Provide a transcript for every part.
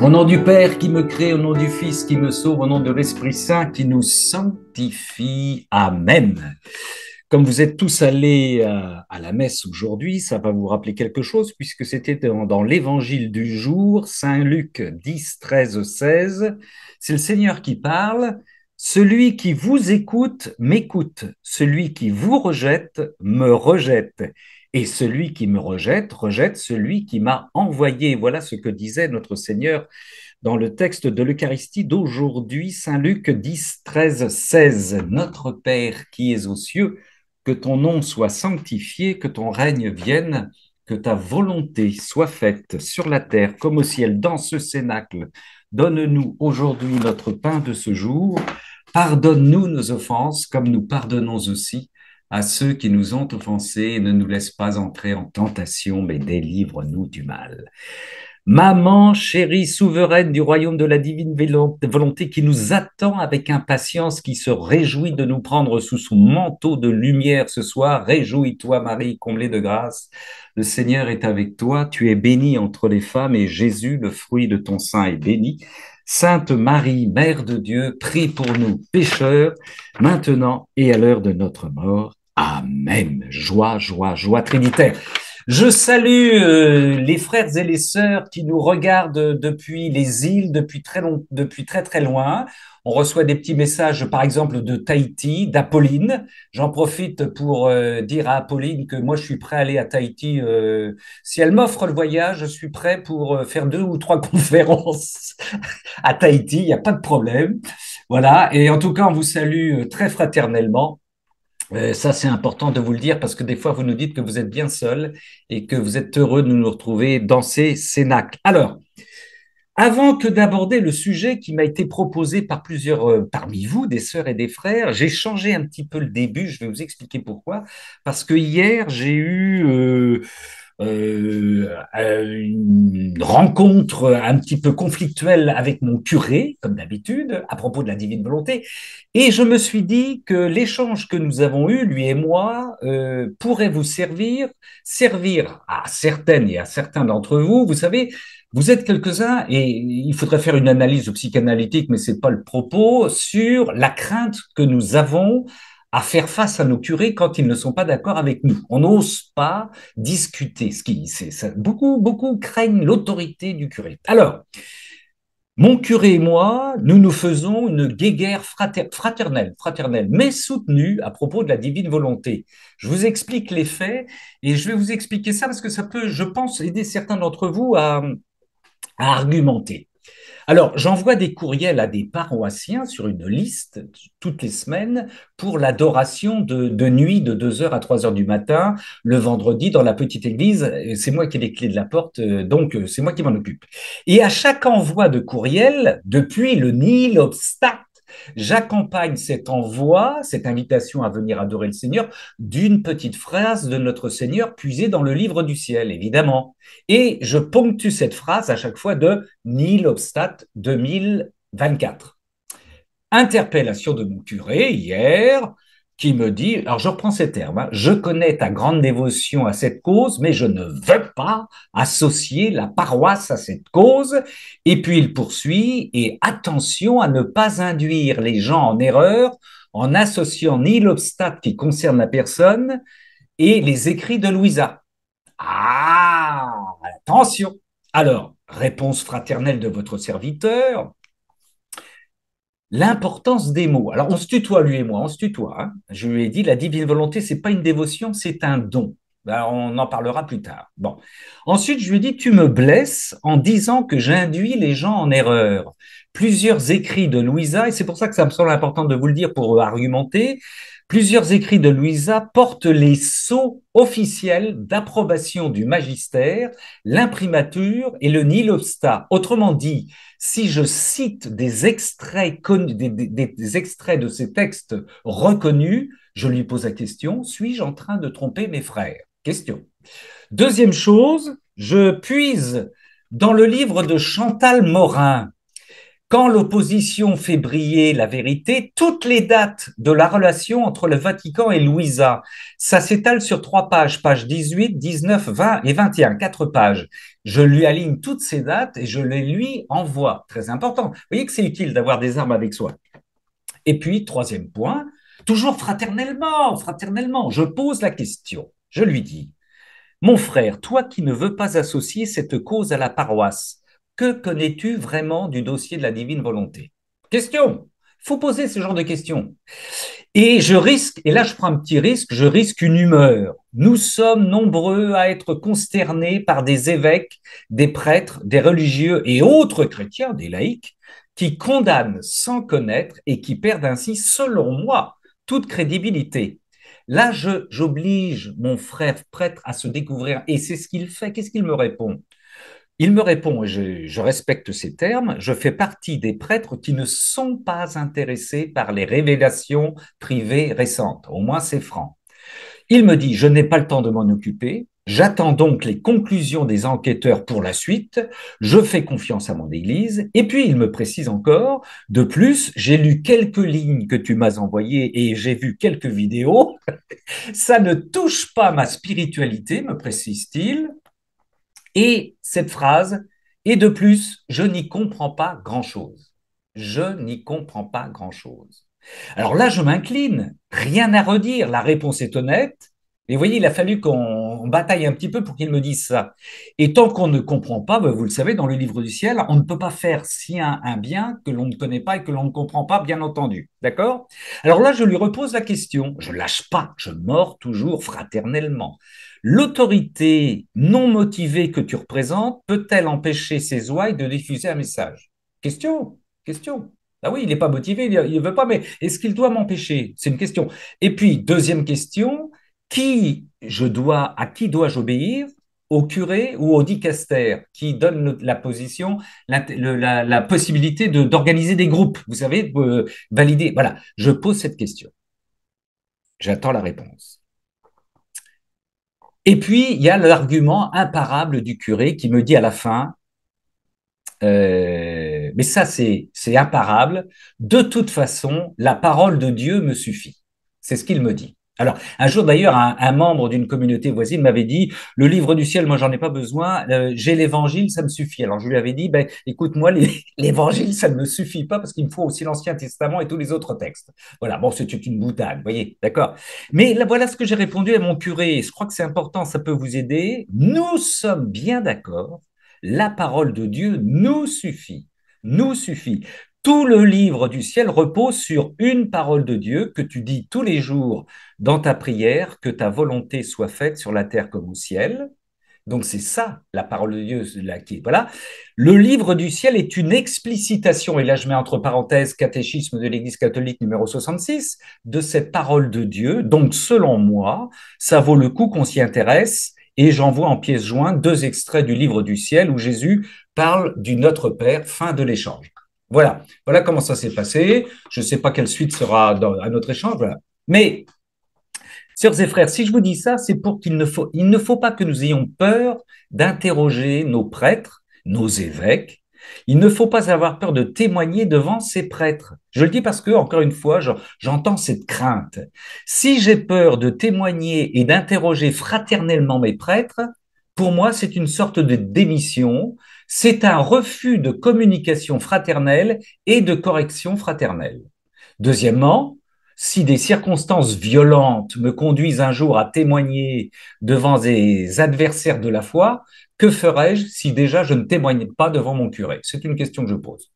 Au nom du Père qui me crée, au nom du Fils qui me sauve, au nom de l'Esprit Saint qui nous sanctifie. Amen. Comme vous êtes tous allés à la messe aujourd'hui, ça va vous rappeler quelque chose puisque c'était dans l'évangile du jour, Saint Luc 10, 13, 16. C'est le Seigneur qui parle. Celui qui vous écoute m'écoute. Celui qui vous rejette me rejette. Et celui qui me rejette, rejette celui qui m'a envoyé. Voilà ce que disait notre Seigneur dans le texte de l'Eucharistie d'aujourd'hui, Saint Luc 10, 13, 16. Notre Père qui es aux cieux, que ton nom soit sanctifié, que ton règne vienne, que ta volonté soit faite sur la terre comme au ciel dans ce cénacle. Donne-nous aujourd'hui notre pain de ce jour. Pardonne-nous nos offenses comme nous pardonnons aussi à ceux qui nous ont offensés et ne nous laisse pas entrer en tentation, mais délivre-nous du mal. Maman chérie, souveraine du royaume de la divine volonté qui nous attend avec impatience, qui se réjouit de nous prendre sous son manteau de lumière ce soir. Réjouis-toi Marie, comblée de grâce. Le Seigneur est avec toi. Tu es bénie entre les femmes et Jésus, le fruit de ton sein, est béni. Sainte Marie, Mère de Dieu, prie pour nous pécheurs, maintenant et à l'heure de notre mort. Amen. Joie, joie, joie trinitaire. Je salue les frères et les sœurs qui nous regardent depuis les îles, depuis très très loin. On reçoit des petits messages, par exemple, de Tahiti, d'Apolline. J'en profite pour dire à Apolline que moi, je suis prêt à aller à Tahiti. Si elle m'offre le voyage, je suis prêt pour faire 2 ou 3 conférences à Tahiti. Il n'y a pas de problème. Voilà. Et en tout cas, on vous salue très fraternellement. Ça, c'est important de vous le dire parce que des fois, vous nous dites que vous êtes bien seul et que vous êtes heureux de nous retrouver dans ces cénacles. Alors, avant que d'aborder le sujet qui m'a été proposé par plusieurs parmi vous, des sœurs et des frères, j'ai changé un petit peu le début. Je vais vous expliquer pourquoi. Parce que hier, j'ai eu une rencontre un petit peu conflictuelle avec mon curé, comme d'habitude, à propos de la divine volonté. Et je me suis dit que l'échange que nous avons eu, lui et moi, pourrait vous servir à certaines et à certains d'entre vous. Vous savez, vous êtes quelques-uns, et il faudrait faire une analyse psychanalytique, mais c'est pas le propos, sur la crainte que nous avons à faire face à nos curés quand ils ne sont pas d'accord avec nous. On n'ose pas discuter. Beaucoup craignent l'autorité du curé. Alors, mon curé et moi, nous nous faisons une guéguerre fraternelle, mais soutenue à propos de la divine volonté. Je vous explique les faits et je vais vous expliquer ça parce que ça peut, je pense, aider certains d'entre vous à argumenter. Alors, j'envoie des courriels à des paroissiens sur une liste toutes les semaines pour l'adoration de nuit de 2 heures à 3 heures du matin, le vendredi dans la petite église. C'est moi qui ai les clés de la porte, donc c'est moi qui m'en occupe. Et à chaque envoi de courriel, depuis le nihil obstat, j'accompagne cet envoi, cette invitation à venir adorer le Seigneur, d'une petite phrase de notre Seigneur puisée dans le livre du ciel, évidemment. Et je ponctue cette phrase à chaque fois de Nihil Obstat 2024. Interpellation de mon curé hier, qui me dit, alors je reprends ces termes, hein, je connais ta grande dévotion à cette cause, mais je ne veux pas associer la paroisse à cette cause. Et puis il poursuit, et attention à ne pas induire les gens en erreur en associant ni l'obstacle qui concerne la personne et les écrits de Louisa. Ah, attention. Alors, réponse fraternelle de votre serviteur. L'importance des mots. Alors, on se tutoie, lui et moi, on se tutoie. Hein. Je lui ai dit, la divine volonté, c'est pas une dévotion, c'est un don. Alors, on en parlera plus tard. Bon. Ensuite, je lui ai dit, tu me blesses en disant que j'induis les gens en erreur. Plusieurs écrits de Louisa, et c'est pour ça que ça me semble important de vous le dire pour argumenter, plusieurs écrits de Louisa portent les sceaux officiels d'approbation du magistère, l'imprimature et le nihil obstat. Autrement dit, si je cite des extraits, des extraits de ces textes reconnus, je lui pose la question, suis-je en train de tromper mes frères? Question. Deuxième chose, je puise dans le livre de Chantal Morin, Quand l'opposition fait briller la vérité, toutes les dates de la relation entre le Vatican et Louisa, ça s'étale sur 3 pages, pages 18, 19, 20 et 21, 4 pages. Je lui aligne toutes ces dates et je les lui envoie. Très important. Vous voyez que c'est utile d'avoir des armes avec soi. Et puis, troisième point, toujours fraternellement, fraternellement, je pose la question. Je lui dis, mon frère, toi qui ne veux pas associer cette cause à la paroisse, que connais-tu vraiment du dossier de la divine volonté? Question. Il faut poser ce genre de questions. Et je risque, et là je prends un petit risque, je risque une humeur. Nous sommes nombreux à être consternés par des évêques, des prêtres, des religieux et autres chrétiens, des laïcs, qui condamnent sans connaître et qui perdent ainsi, selon moi, toute crédibilité. Là, j'oblige mon frère prêtre à se découvrir et c'est ce qu'il fait. Qu'est-ce qu'il me répond? Il me répond, et je respecte ces termes, je fais partie des prêtres qui ne sont pas intéressés par les révélations privées récentes. Au moins, c'est franc. Il me dit, je n'ai pas le temps de m'en occuper. J'attends donc les conclusions des enquêteurs pour la suite. Je fais confiance à mon Église. Et puis, il me précise encore, de plus, j'ai lu quelques lignes que tu m'as envoyées et j'ai vu quelques vidéos. Ça ne touche pas ma spiritualité, me précise-t-il. Et cette phrase, et de plus, je n'y comprends pas grand-chose. Je n'y comprends pas grand-chose. Alors là, je m'incline, rien à redire, la réponse est honnête. Et vous voyez, il a fallu qu'on bataille un petit peu pour qu'il me dise ça. Et tant qu'on ne comprend pas, vous le savez, dans le livre du ciel, on ne peut pas faire si un bien que l'on ne connaît pas et que l'on ne comprend pas, bien entendu. D'accord? Alors là, je lui repose la question. Je lâche pas, je mords toujours fraternellement. L'autorité non motivée que tu représentes peut-elle empêcher ces ouailles de diffuser un message? Question, question. Ah oui, il n'est pas motivé, il ne veut pas, mais est-ce qu'il doit m'empêcher? C'est une question. Et puis, deuxième question, à qui dois-je obéir? Au curé ou au dicaster qui donne la position, la possibilité d'organiser des groupes, vous savez, valider. Voilà, je pose cette question. J'attends la réponse. Et puis, il y a l'argument imparable du curé qui me dit à la fin, mais ça c'est imparable, de toute façon, la parole de Dieu me suffit. C'est ce qu'il me dit. Alors, un jour d'ailleurs, un membre d'une communauté voisine m'avait dit, le livre du ciel, moi j'en ai pas besoin, j'ai l'évangile, ça me suffit. Alors je lui avais dit, ben, écoute, moi l'évangile, ça ne me suffit pas parce qu'il me faut aussi l'Ancien Testament et tous les autres textes. Voilà, bon, c'était une boutade, vous voyez, d'accord. Mais là, voilà ce que j'ai répondu à mon curé. Je crois que c'est important, ça peut vous aider. Nous sommes bien d'accord, la parole de Dieu nous suffit, nous suffit. Tout le livre du ciel repose sur une parole de Dieu que tu dis tous les jours dans ta prière, que ta volonté soit faite sur la terre comme au ciel. Donc c'est ça, la parole de Dieu. Voilà. Le livre du ciel est une explicitation, et là je mets entre parenthèses catéchisme de l'Église catholique numéro 66, de cette parole de Dieu. Donc selon moi, ça vaut le coup qu'on s'y intéresse. Et j'envoie en pièce jointe 2 extraits du livre du ciel où Jésus parle du Notre Père, fin de l'échange. Voilà, voilà comment ça s'est passé. Je ne sais pas quelle suite sera à notre échange. Voilà. Mais sœurs et frères, si je vous dis ça, c'est pour il ne faut pas que nous ayons peur d'interroger nos prêtres, nos évêques. Il ne faut pas avoir peur de témoigner devant ces prêtres. Je le dis parce que, encore une fois, j'entends cette crainte. Si j'ai peur de témoigner et d'interroger fraternellement mes prêtres, pour moi, c'est une sorte de démission. C'est un refus de communication fraternelle et de correction fraternelle. Deuxièmement, si des circonstances violentes me conduisent un jour à témoigner devant des adversaires de la foi, que ferais-je si déjà je ne témoignais pas devant mon curé? C'est une question que je pose.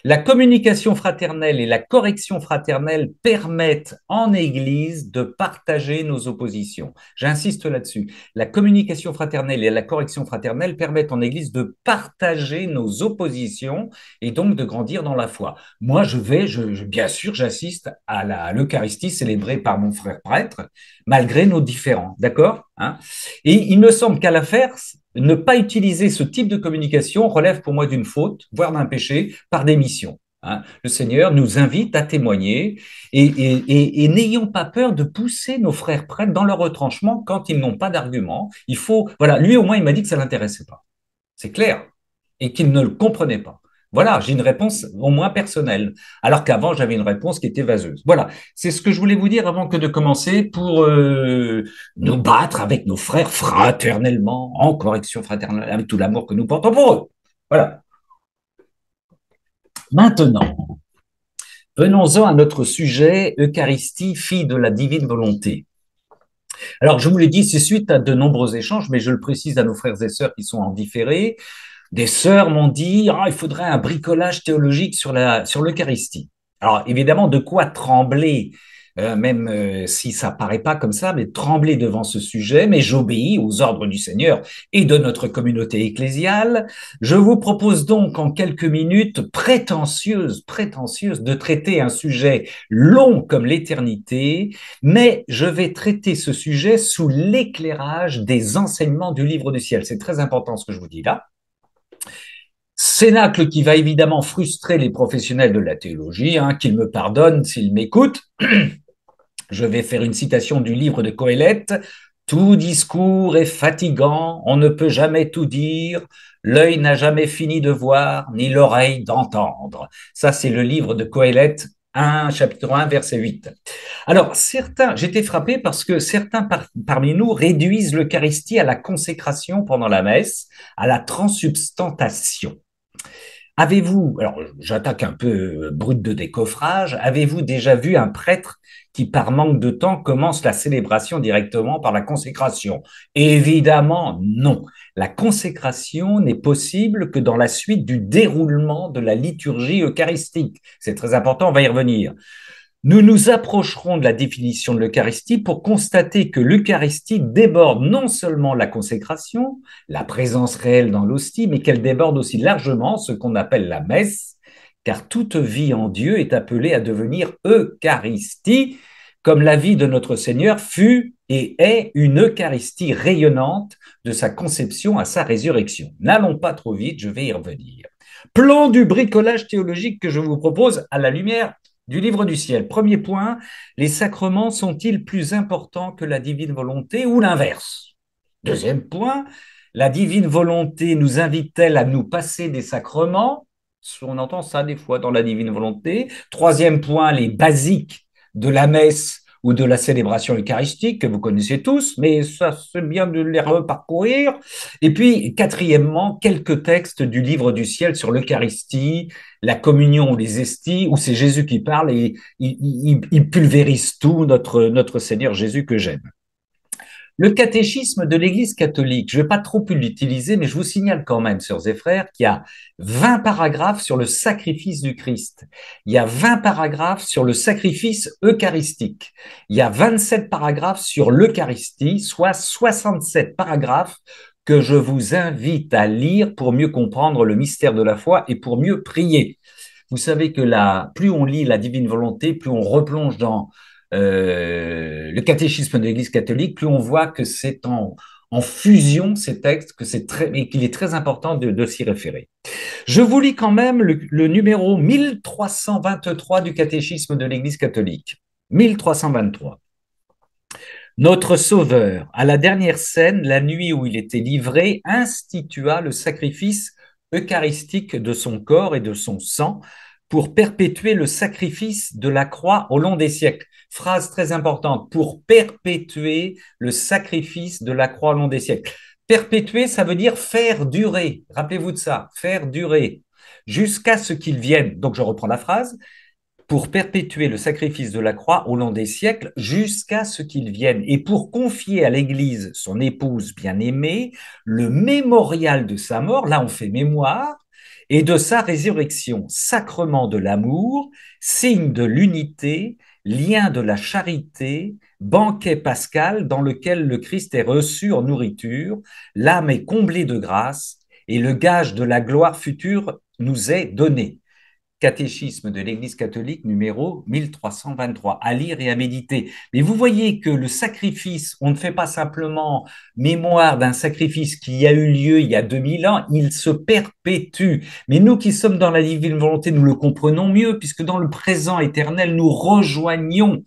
La communication fraternelle et la correction fraternelle permettent en Église de partager nos oppositions. J'insiste là-dessus. La communication fraternelle et la correction fraternelle permettent en Église de partager nos oppositions et donc de grandir dans la foi. Moi, bien sûr, j'assiste à l'Eucharistie célébrée par mon frère prêtre, malgré nos différends, d'accord, hein? Et il me semble qu'à l'affaire, ne pas utiliser ce type de communication relève pour moi d'une faute, voire d'un péché, par démission. Hein. Le Seigneur nous invite à témoigner et n'ayons pas peur de pousser nos frères prêtres dans leur retranchement quand ils n'ont pas d'argument. Voilà, lui au moins il m'a dit que ça l'intéressait pas. C'est clair. Et qu'il ne le comprenait pas. Voilà, j'ai une réponse au moins personnelle, alors qu'avant, j'avais une réponse qui était vaseuse. Voilà, c'est ce que je voulais vous dire avant que de commencer pour nous battre avec nos frères fraternellement, en correction fraternelle, avec tout l'amour que nous portons pour eux. Voilà. Maintenant, venons-en à notre sujet, Eucharistie, fille de la divine volonté. Alors, je vous l'ai dit, c'est suite à de nombreux échanges, mais je le précise à nos frères et sœurs qui sont en différé. Des sœurs m'ont dit, il faudrait un bricolage théologique sur l'Eucharistie. Alors, évidemment, de quoi trembler, même si ça paraît pas comme ça, mais trembler devant ce sujet, mais j'obéis aux ordres du Seigneur et de notre communauté ecclésiale. Je vous propose donc en quelques minutes prétentieuses de traiter un sujet long comme l'éternité, mais je vais traiter ce sujet sous l'éclairage des enseignements du livre du ciel. C'est très important ce que je vous dis là. Cénacle qui va évidemment frustrer les professionnels de la théologie, qu'ils me pardonnent s'ils m'écoutent. Je vais faire une citation du livre de Coëlette. Tout discours est fatigant, on ne peut jamais tout dire, l'œil n'a jamais fini de voir, ni l'oreille d'entendre. Ça, c'est le livre de Coëlette, chapitre 1, verset 8. Alors, j'étais frappé parce que certains parmi nous réduisent l'Eucharistie à la consécration pendant la messe, à la transsubstantation. Avez-vous, alors j'attaque un peu brut de décoffrage, avez-vous déjà vu un prêtre qui, par manque de temps, commence la célébration directement par la consécration? Évidemment, non. La consécration n'est possible que dans la suite du déroulement de la liturgie eucharistique. C'est très important, on va y revenir. Nous nous approcherons de la définition de l'Eucharistie pour constater que l'Eucharistie déborde non seulement la consécration, la présence réelle dans l'hostie, mais qu'elle déborde aussi largement ce qu'on appelle la messe, car toute vie en Dieu est appelée à devenir Eucharistie, comme la vie de notre Seigneur fut et est une Eucharistie rayonnante de sa conception à sa résurrection. N'allons pas trop vite, je vais y revenir. Plan du bricolage théologique que je vous propose à la lumière du livre du ciel. Premier point, les sacrements sont-ils plus importants que la divine volonté ou l'inverse? Deuxième point, la divine volonté nous invite-t-elle à nous passer des sacrements? On entend ça des fois dans la divine volonté. Troisième point, les basiques de la messe ou de la célébration eucharistique que vous connaissez tous, mais ça c'est bien de les reparcourir. Et puis, quatrièmement, quelques textes du livre du ciel sur l'Eucharistie, la communion ou les esties, où c'est Jésus qui parle et il pulvérise tout, notre Seigneur Jésus que j'aime. Le catéchisme de l'Église catholique, je ne vais pas trop l'utiliser, mais je vous signale quand même, sœurs et frères, qu'il y a 20 paragraphes sur le sacrifice du Christ. Il y a 20 paragraphes sur le sacrifice eucharistique. Il y a 27 paragraphes sur l'Eucharistie, soit 67 paragraphes que je vous invite à lire pour mieux comprendre le mystère de la foi et pour mieux prier. Vous savez que plus on lit la divine volonté, plus on replonge dans le catéchisme de l'Église catholique, plus on voit que c'est en fusion ces textes, et qu'il est très important de s'y référer. Je vous lis quand même le numéro 1323 du catéchisme de l'Église catholique. 1323. Notre Sauveur, à la dernière scène, la nuit où il était livré, institua le sacrifice eucharistique de son corps et de son sang pour perpétuer le sacrifice de la croix au long des siècles. Phrase très importante, pour perpétuer le sacrifice de la croix au long des siècles. Perpétuer, ça veut dire faire durer. Rappelez-vous de ça, faire durer jusqu'à ce qu'il vienne. Donc je reprends la phrase. Pour perpétuer le sacrifice de la croix au long des siècles jusqu'à ce qu'il vienne et pour confier à l'Église, son épouse bien-aimée, le mémorial de sa mort, là on fait mémoire, et de sa résurrection, sacrement de l'amour, signe de l'unité, lien de la charité, banquet pascal dans lequel le Christ est reçu en nourriture, l'âme est comblée de grâce et le gage de la gloire future nous est donné. Catéchisme de l'Église catholique numéro 1323, à lire et à méditer. Mais vous voyez que le sacrifice, on ne fait pas simplement mémoire d'un sacrifice qui a eu lieu il y a 2000 ans, il se perpétue. Mais nous qui sommes dans la divine volonté, nous le comprenons mieux, puisque dans le présent éternel, nous rejoignons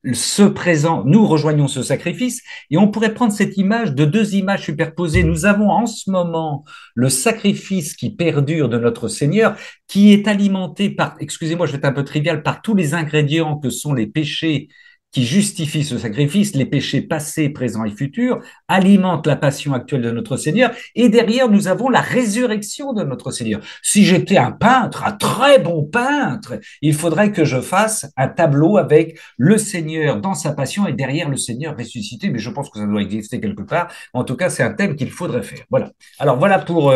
nous rejoignons ce sacrifice et on pourrait prendre cette image de deux images superposées. Nous avons en ce moment le sacrifice qui perdure de notre Seigneur, qui est alimenté par, excusez-moi, je vais être un peu trivial, par tous les ingrédients que sont les péchés qui justifient ce sacrifice, les péchés passés, présents et futurs, alimentent la passion actuelle de notre Seigneur. Et derrière, nous avons la résurrection de notre Seigneur. Si j'étais un peintre, un très bon peintre, il faudrait que je fasse un tableau avec le Seigneur dans sa passion et derrière le Seigneur ressuscité. Mais je pense que ça doit exister quelque part. En tout cas, c'est un thème qu'il faudrait faire. Voilà. Alors voilà pour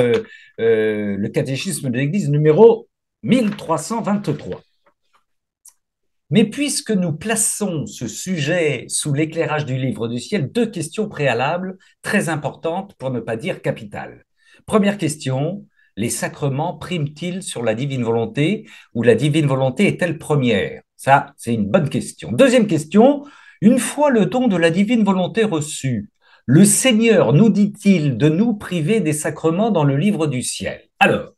le catéchisme de l'Église numéro 1323. Mais puisque nous plaçons ce sujet sous l'éclairage du livre du ciel, deux questions préalables très importantes pour ne pas dire capitales. Première question, les sacrements priment-ils sur la divine volonté ou la divine volonté est-elle première? Ça, c'est une bonne question. Deuxième question, une fois le don de la divine volonté reçu, le Seigneur nous dit-il de nous priver des sacrements dans le livre du ciel? Alors,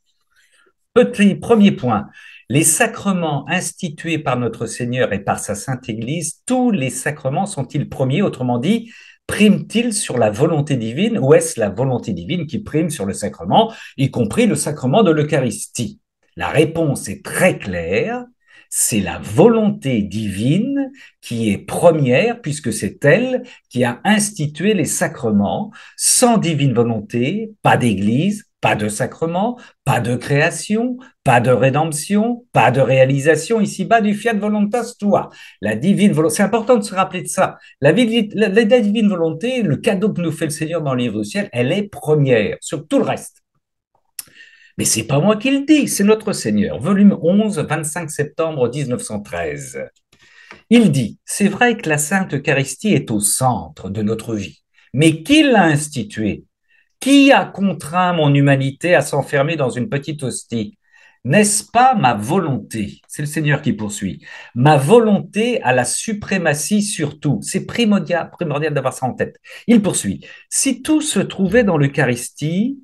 premier point, les sacrements institués par notre Seigneur et par sa Sainte Église, tous les sacrements sont-ils premiers? Autrement dit, priment-ils sur la volonté divine ou est-ce la volonté divine qui prime sur le sacrement, y compris le sacrement de l'Eucharistie? La réponse est très claire, c'est la volonté divine qui est première puisque c'est elle qui a institué les sacrements. Sans divine volonté, pas d'église, pas de sacrement, pas de création, pas de rédemption, pas de réalisation ici-bas du fiat voluntas tua. La divine volonté, c'est important de se rappeler de ça. La divine volonté, le cadeau que nous fait le Seigneur dans le livre du ciel, elle est première sur tout le reste. Mais c'est pas moi qui le dis, c'est notre Seigneur. Volume 11, 25 septembre 1913. Il dit, c'est vrai que la Sainte Eucharistie est au centre de notre vie, mais qui l'a instituée? Qui a contraint mon humanité à s'enfermer dans une petite hostie? N'est-ce pas ma volonté? C'est le Seigneur qui poursuit. Ma volonté à la suprématie sur tout. C'est primordial d'avoir ça en tête. Il poursuit. Si tout se trouvait dans l'Eucharistie,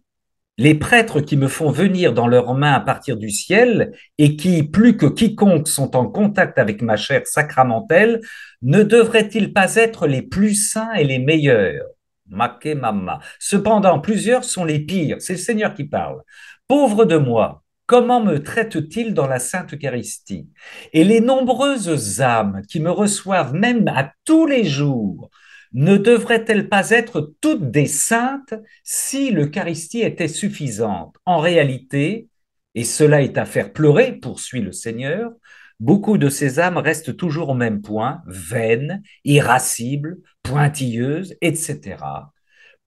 les prêtres qui me font venir dans leurs mains à partir du ciel et qui, plus que quiconque, sont en contact avec ma chair sacramentelle, ne devraient-ils pas être les plus saints et les meilleurs? Make mama. Cependant, plusieurs sont les pires. C'est le Seigneur qui parle. Pauvre de moi, comment me traite-t-il dans la Sainte Eucharistie? Et les nombreuses âmes qui me reçoivent même à tous les jours, ne devraient-elles pas être toutes des saintes si l'Eucharistie était suffisante? En réalité, et cela est à faire pleurer, poursuit le Seigneur, beaucoup de ces âmes restent toujours au même point, vaines, irascibles, pointilleuses, etc.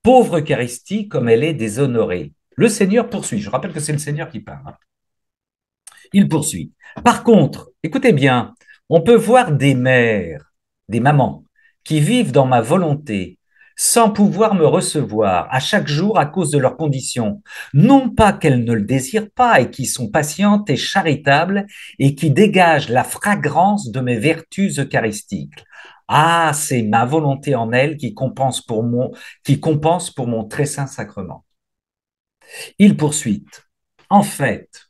Pauvre Eucharistie comme elle est déshonorée. Le Seigneur poursuit, je rappelle que c'est le Seigneur qui parle. Il poursuit. Par contre, écoutez bien, on peut voir des mères, des mamans, qui vivent dans ma volonté, sans pouvoir me recevoir à chaque jour à cause de leurs conditions. Non pas qu'elles ne le désirent pas et qui sont patientes et charitables et qui dégagent la fragrance de mes vertus eucharistiques. Ah, c'est ma volonté en elles qui compense pour mon très saint sacrement. Il poursuit. En fait,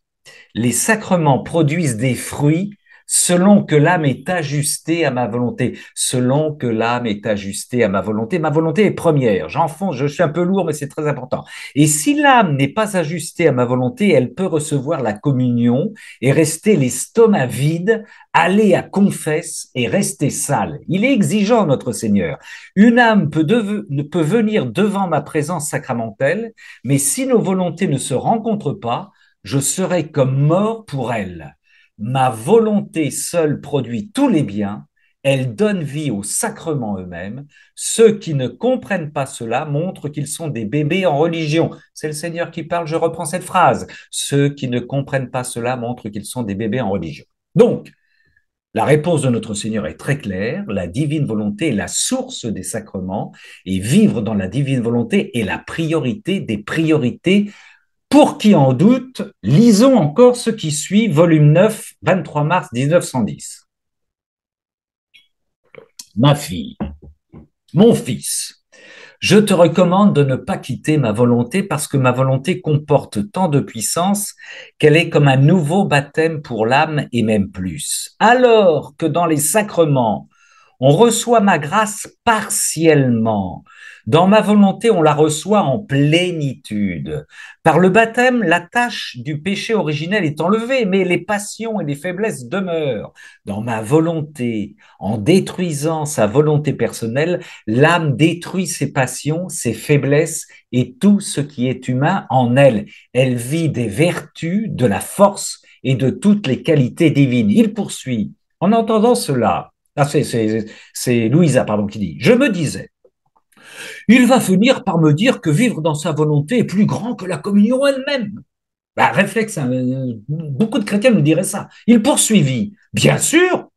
les sacrements produisent des fruits selon que l'âme est ajustée à ma volonté. Selon que l'âme est ajustée à ma volonté. Ma volonté est première. J'enfonce, je suis un peu lourd, mais c'est très important. Et si l'âme n'est pas ajustée à ma volonté, elle peut recevoir la communion et rester l'estomac vide, aller à confesse et rester sale. Il est exigeant, notre Seigneur. Une âme peut venir devant ma présence sacramentelle, mais si nos volontés ne se rencontrent pas, je serai comme mort pour elle. Ma volonté seule produit tous les biens, elle donne vie aux sacrements eux-mêmes. Ceux qui ne comprennent pas cela montrent qu'ils sont des bébés en religion. C'est le Seigneur qui parle, je reprends cette phrase. Ceux qui ne comprennent pas cela montrent qu'ils sont des bébés en religion. Donc, la réponse de notre Seigneur est très claire. La divine volonté est la source des sacrements et vivre dans la divine volonté est la priorité des priorités. Pour qui en doute, lisons encore ce qui suit, volume 9, 23 mars 1910. Ma fille, mon fils, je te recommande de ne pas quitter ma volonté parce que ma volonté comporte tant de puissance qu'elle est comme un nouveau baptême pour l'âme et même plus. Alors que dans les sacrements, On reçoit ma grâce partiellement. Dans ma volonté, on la reçoit en plénitude. Par le baptême, la tâche du péché originel est enlevée, mais les passions et les faiblesses demeurent. Dans ma volonté, en détruisant sa volonté personnelle, l'âme détruit ses passions, ses faiblesses et tout ce qui est humain en elle. Elle vit des vertus, de la force et de toutes les qualités divines. Il poursuit. En entendant cela, c'est Louisa pardon, qui dit, je me disais, il va finir par me dire que vivre dans sa volonté est plus grand que la communion elle-même. Bah, réflexe, hein, beaucoup de chrétiens nous diraient ça. Il poursuivit, bien sûr,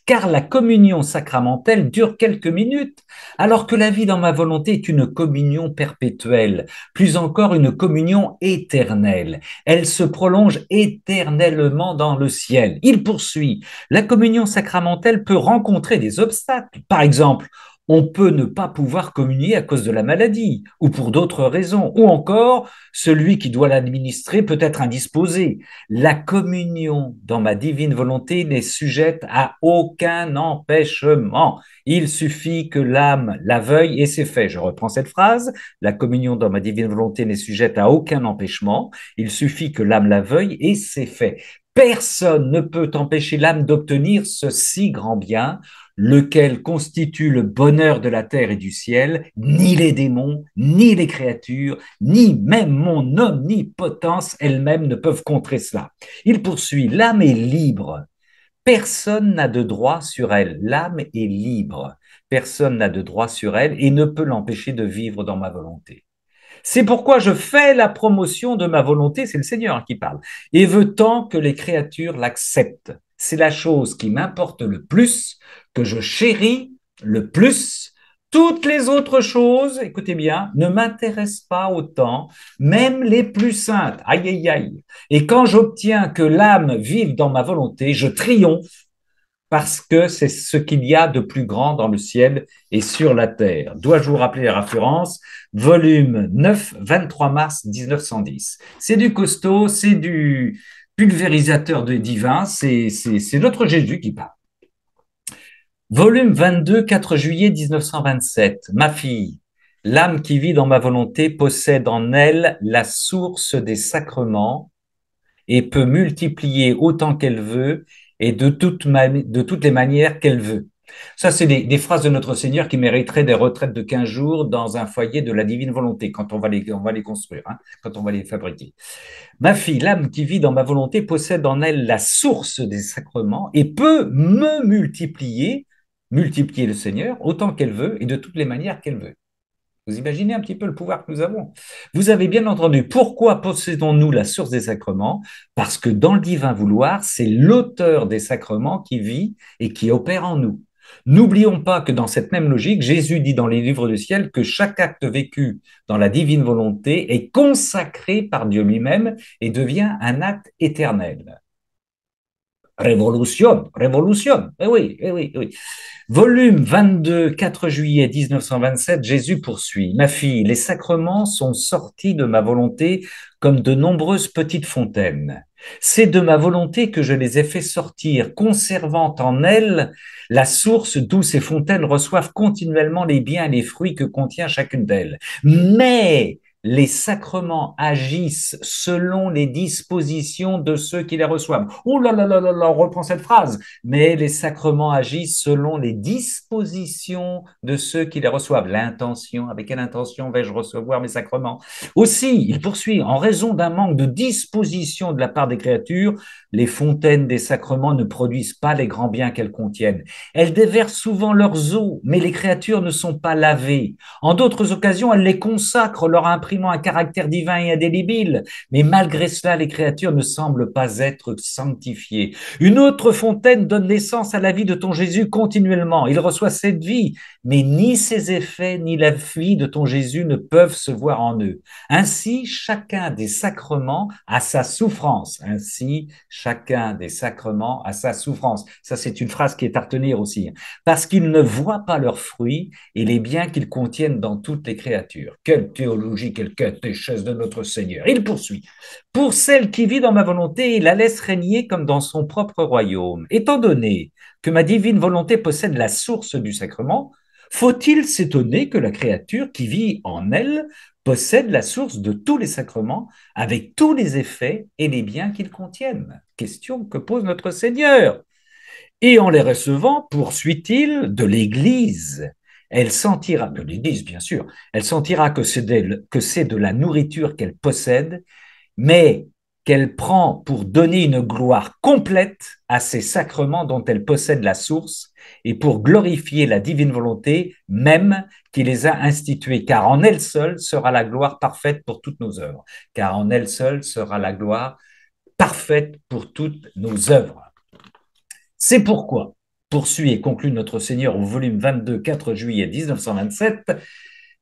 car la communion sacramentelle dure quelques minutes, alors que la vie dans ma volonté est une communion perpétuelle, plus encore une communion éternelle. Elle se prolonge éternellement dans le ciel. Il poursuit, la communion sacramentelle peut rencontrer des obstacles. Par exemple, on peut ne pas pouvoir communier à cause de la maladie ou pour d'autres raisons, ou encore celui qui doit l'administrer peut être indisposé. La communion dans ma divine volonté n'est sujette à aucun empêchement. Il suffit que l'âme la veuille et c'est fait. Je reprends cette phrase. La communion dans ma divine volonté n'est sujette à aucun empêchement. Il suffit que l'âme la veuille et c'est fait. Personne ne peut empêcher l'âme d'obtenir ce si grand bien, lequel constitue le bonheur de la terre et du ciel, ni les démons, ni les créatures, ni même mon omnipotence elle-même ne peuvent contrer cela. Il poursuit, l'âme est libre. Personne n'a de droit sur elle. L'âme est libre. Personne n'a de droit sur elle et ne peut l'empêcher de vivre dans ma volonté. C'est pourquoi je fais la promotion de ma volonté, c'est le Seigneur qui parle, et veut tant que les créatures l'acceptent. C'est la chose qui m'importe le plus, que je chéris le plus. Toutes les autres choses, écoutez bien, ne m'intéressent pas autant, même les plus saintes. Aïe, aïe, aïe. Et quand j'obtiens que l'âme vive dans ma volonté, je triomphe parce que c'est ce qu'il y a de plus grand dans le ciel et sur la terre. Dois-je vous rappeler la référence? Volume 9, 23 mars 1910. C'est du costaud, c'est du pulvérisateur de divin, c'est notre Jésus qui parle. Volume 22, 4 juillet 1927. Ma fille, l'âme qui vit dans ma volonté possède en elle la source des sacrements et peut multiplier autant qu'elle veut et de toutes les manières qu'elle veut. Ça, c'est des phrases de notre Seigneur qui mériteraient des retraites de 15 jours dans un foyer de la divine volonté, quand on va les construire, hein, quand on va les fabriquer. Ma fille, l'âme qui vit dans ma volonté possède en elle la source des sacrements et peut me multiplier le Seigneur autant qu'elle veut et de toutes les manières qu'elle veut. Vous imaginez un petit peu le pouvoir que nous avons. Vous avez bien entendu pourquoi possédons-nous la source des sacrements? Parce que dans le divin vouloir, c'est l'auteur des sacrements qui vit et qui opère en nous. N'oublions pas que dans cette même logique, Jésus dit dans les livres du ciel que chaque acte vécu dans la divine volonté est consacré par Dieu lui-même et devient un acte éternel. Révolution. Eh oui, eh oui. Volume 22, 4 juillet 1927, Jésus poursuit. Ma fille, les sacrements sont sortis de ma volonté comme de nombreuses petites fontaines. C'est de ma volonté que je les ai fait sortir, conservant en elles la source d'où ces fontaines reçoivent continuellement les biens et les fruits que contient chacune d'elles. Mais les sacrements agissent selon les dispositions de ceux qui les reçoivent. Oh là là là là là, on reprend cette phrase. Mais les sacrements agissent selon les dispositions de ceux qui les reçoivent. L'intention, avec quelle intention vais-je recevoir mes sacrements? Aussi, il poursuit, en raison d'un manque de disposition de la part des créatures, les fontaines des sacrements ne produisent pas les grands biens qu'elles contiennent. Elles déversent souvent leurs eaux, mais les créatures ne sont pas lavées. En d'autres occasions, elles les consacrent, leur imprimant un caractère divin et indélébile. Mais malgré cela, les créatures ne semblent pas être sanctifiées. Une autre fontaine donne naissance à la vie de ton Jésus continuellement. Il reçoit cette vie, mais ni ses effets ni la vie de ton Jésus ne peuvent se voir en eux. Ainsi, chacun des sacrements a sa souffrance. Ainsi, chacun des sacrements a sa souffrance. Ça, c'est une phrase qui est à retenir aussi. Parce qu'ils ne voient pas leurs fruits et les biens qu'ils contiennent dans toutes les créatures. Quelle théologie, quelle catéchèse de notre Seigneur. Il poursuit. Pour celle qui vit dans ma volonté, il la laisse régner comme dans son propre royaume. Étant donné que ma divine volonté possède la source du sacrement, faut-il s'étonner que la créature qui vit en elle possède la source de tous les sacrements avec tous les effets et les biens qu'ils contiennent? Question que pose notre Seigneur. Et en les recevant, poursuit-il, de l'Église. Elle sentira, de l'Église bien sûr, elle sentira que c'est de la nourriture qu'elle possède, mais qu'elle prend pour donner une gloire complète à ces sacrements dont elle possède la source et pour glorifier la divine volonté même qui les a institués, car en elle seule sera la gloire parfaite pour toutes nos œuvres, car en elle seule sera la gloire parfaite pour toutes nos œuvres. C'est pourquoi, poursuit et conclut notre Seigneur au volume 22, 4 juillet 1927,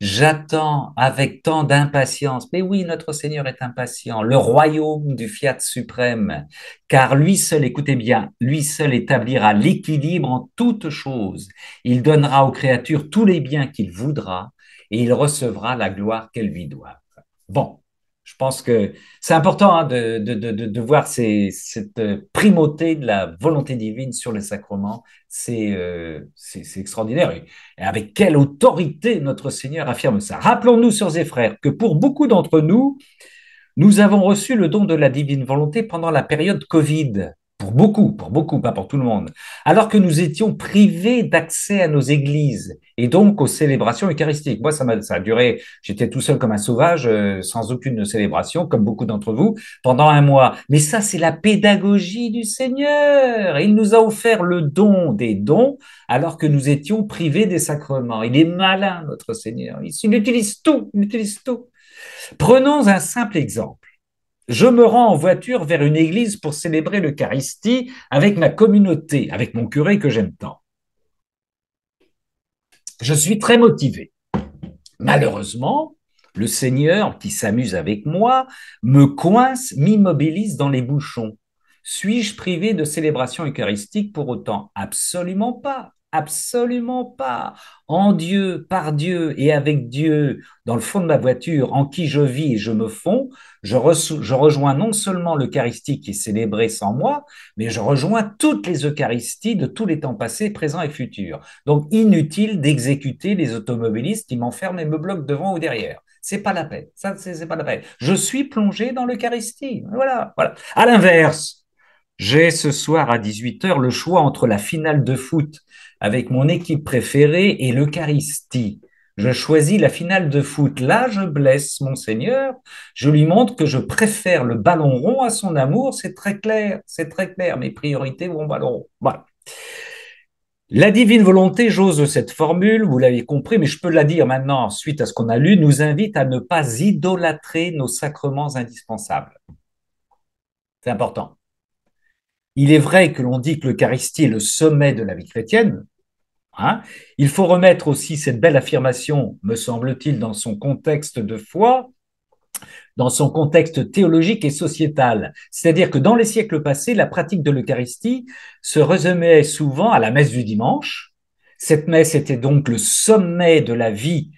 j'attends avec tant d'impatience, mais oui, notre Seigneur est impatient, le royaume du Fiat suprême, car lui seul, écoutez bien, lui seul établira l'équilibre en toutes choses. Il donnera aux créatures tous les biens qu'il voudra et il recevra la gloire qu'elles lui doivent. Bon, je pense que c'est important hein, de voir cette primauté de la volonté divine sur les sacrements. C'est extraordinaire. Et avec quelle autorité notre Seigneur affirme ça. Rappelons-nous, sœurs et frères, que pour beaucoup d'entre nous, nous avons reçu le don de la divine volonté pendant la période Covid. Pour beaucoup, pas pour tout le monde. Alors que nous étions privés d'accès à nos églises et donc aux célébrations eucharistiques. Moi, ça a duré, j'étais tout seul comme un sauvage, sans aucune célébration, comme beaucoup d'entre vous, pendant un mois. Mais ça, c'est la pédagogie du Seigneur. Il nous a offert le don des dons alors que nous étions privés des sacrements. Il est malin, notre Seigneur. Il utilise tout, il utilise tout. Prenons un simple exemple. Je me rends en voiture vers une église pour célébrer l'Eucharistie avec ma communauté, avec mon curé que j'aime tant. Je suis très motivé. Malheureusement, le Seigneur, qui s'amuse avec moi, me coince, m'immobilise dans les bouchons. Suis-je privé de célébration eucharistique pour autant? Absolument pas. Absolument pas. En Dieu, par Dieu et avec Dieu, dans le fond de ma voiture, en qui je vis et je me fonds, je rejoins non seulement l'Eucharistie qui est célébrée sans moi, mais je rejoins toutes les Eucharisties de tous les temps passés, présents et futurs. Donc, inutile d'exécuter les automobilistes qui m'enferment et me bloquent devant ou derrière. C'est pas la peine. Ça, c'est pas la peine. Je suis plongé dans l'Eucharistie. Voilà, voilà. À l'inverse, j'ai ce soir à 18h le choix entre la finale de foot avec mon équipe préférée et l'Eucharistie. Je choisis la finale de foot. Là, je blesse mon Seigneur. Je lui montre que je préfère le ballon rond à son amour. C'est très clair, c'est très clair. Mes priorités vont au ballon rond. Voilà. La divine volonté, j'ose cette formule, vous l'avez compris, mais je peux la dire maintenant, suite à ce qu'on a lu, nous invite à ne pas idolâtrer nos sacrements indispensables. C'est important. Il est vrai que l'on dit que l'Eucharistie est le sommet de la vie chrétienne. Hein. Il faut remettre aussi cette belle affirmation, me semble-t-il, dans son contexte de foi, dans son contexte théologique et sociétal. C'est-à-dire que dans les siècles passés, la pratique de l'Eucharistie se résumait souvent à la messe du dimanche. Cette messe était donc le sommet de la vie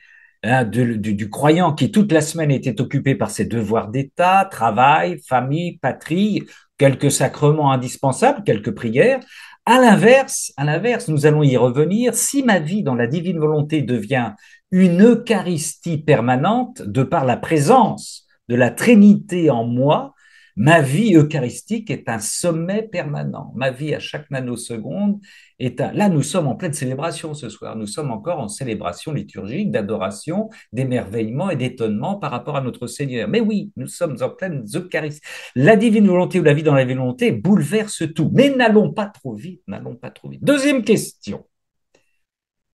hein, du croyant qui toute la semaine était occupé par ses devoirs d'État, travail, famille, patrie, quelques sacrements indispensables, quelques prières. À l'inverse, nous allons y revenir, si ma vie dans la divine volonté devient une Eucharistie permanente de par la présence de la Trinité en moi, ma vie eucharistique est un sommet permanent. Ma vie à chaque nanoseconde est un... Là, nous sommes en pleine célébration ce soir. Nous sommes encore en célébration liturgique, d'adoration, d'émerveillement et d'étonnement par rapport à notre Seigneur. Mais oui, nous sommes en pleine Eucharistie. La divine volonté ou la vie dans la volonté bouleverse tout. Mais n'allons pas trop vite, n'allons pas trop vite. Deuxième question.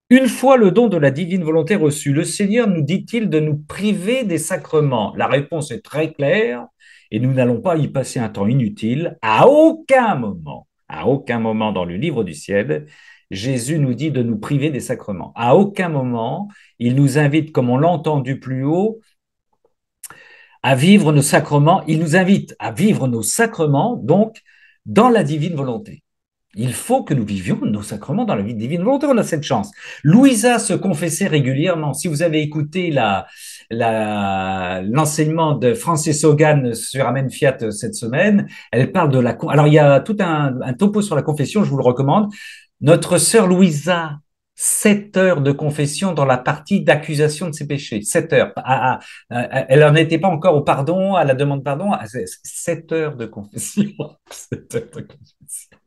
Une fois le don de la divine volonté reçu, le Seigneur nous dit-il de nous priver des sacrements? La réponse est très claire et nous n'allons pas y passer un temps inutile. À aucun moment dans le livre du ciel, Jésus nous dit de nous priver des sacrements. À aucun moment, il nous invite, comme on l'a entendu plus haut, à vivre nos sacrements. Il nous invite à vivre nos sacrements, donc, dans la divine volonté. Il faut que nous vivions nos sacrements dans la vie divine volonté. On a cette chance. Louisa se confessait régulièrement. Si vous avez écouté l'enseignement de Francis Hogan sur Amen Fiat cette semaine. Elle parle de la... Alors, il y a tout un topo sur la confession, je vous le recommande. Notre sœur Louisa, 7 heures de confession dans la partie d'accusation de ses péchés. 7 heures. Elle n'en était pas encore au pardon, à la demande de pardon. 7 heures de confession. 7 heures de confession.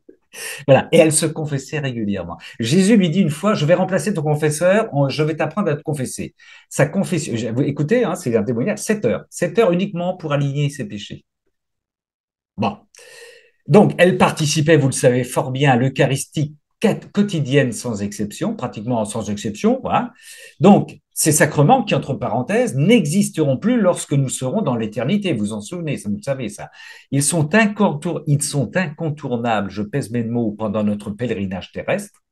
Voilà. Et elle se confessait régulièrement. Jésus lui dit une fois, je vais remplacer ton confesseur, je vais t'apprendre à te confesser. Sa confession, écoutez, hein, c'est un témoignage, 7 heures. 7 heures uniquement pour aligner ses péchés. Bon. Donc, elle participait, vous le savez fort bien, à l'Eucharistie quotidienne sans exception, pratiquement sans exception. Voilà. Donc, ces sacrements qui, entre parenthèses, n'existeront plus lorsque nous serons dans l'éternité. Vous en souvenez, ça, vous savez ça. Ils sont incontournables, je pèse mes mots, pendant notre pèlerinage terrestre.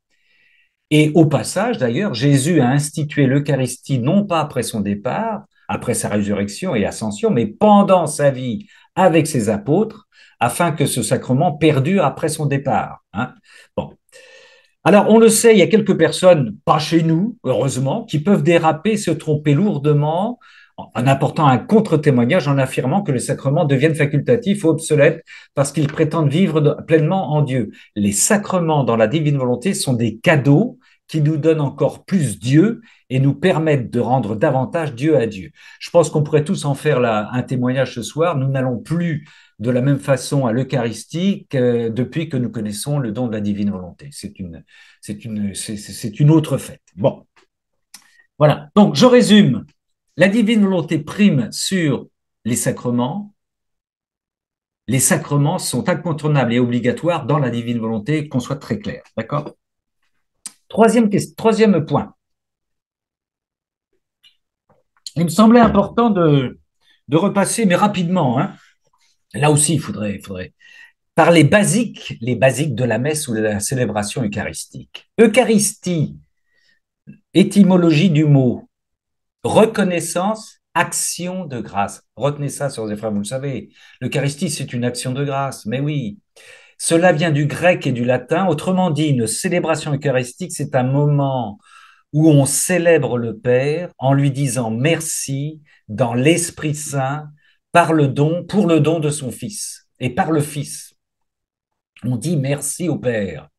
Et au passage, d'ailleurs, Jésus a institué l'Eucharistie non pas après son départ, après sa résurrection et ascension, mais pendant sa vie avec ses apôtres, afin que ce sacrement perdure après son départ. Hein. Bon. Alors, on le sait, il y a quelques personnes, pas chez nous, heureusement, qui peuvent déraper, se tromper lourdement en apportant un contre-témoignage en affirmant que les sacrements deviennent facultatifs ou obsolètes parce qu'ils prétendent vivre pleinement en Dieu. Les sacrements dans la divine volonté sont des cadeaux qui nous donnent encore plus Dieu et nous permettent de rendre davantage Dieu à Dieu. Je pense qu'on pourrait tous en faire un témoignage ce soir. Nous n'allons plus de la même façon à l'Eucharistie depuis que nous connaissons le don de la divine volonté. C'est une autre fête. Bon, voilà. Donc, je résume. La divine volonté prime sur les sacrements. Les sacrements sont incontournables et obligatoires dans la divine volonté, qu'on soit très clair. D'accord? Troisième point. Il me semblait important de repasser, mais rapidement. Hein. Là aussi, il faudrait par les basiques de la messe ou de la célébration eucharistique. Eucharistie, étymologie du mot, reconnaissance, action de grâce. Retenez ça, sœurs et frères, vous le savez. L'Eucharistie, c'est une action de grâce, mais oui. Cela vient du grec et du latin. Autrement dit, une célébration eucharistique, c'est un moment où on célèbre le Père en lui disant merci dans l'Esprit Saint pour le don de son Fils et par le Fils. On dit merci au Père.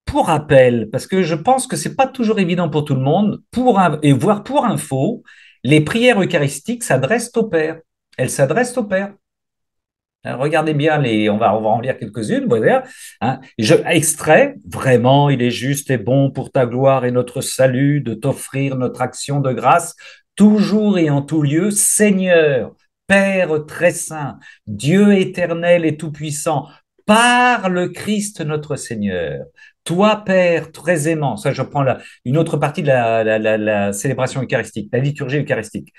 Pour rappel, parce que je pense que c'est pas toujours évident pour tout le monde, voire pour info, les prières eucharistiques s'adressent au Père. Elles s'adressent au Père. Regardez bien, on va en lire quelques-unes. Hein. Extrait, vraiment, il est juste et bon pour ta gloire et notre salut de t'offrir notre action de grâce, toujours et en tout lieu, Seigneur, Père très saint, Dieu éternel et tout-puissant, par le Christ notre Seigneur. Toi, Père très aimant, ça je prends une autre partie de la célébration eucharistique, la liturgie eucharistique.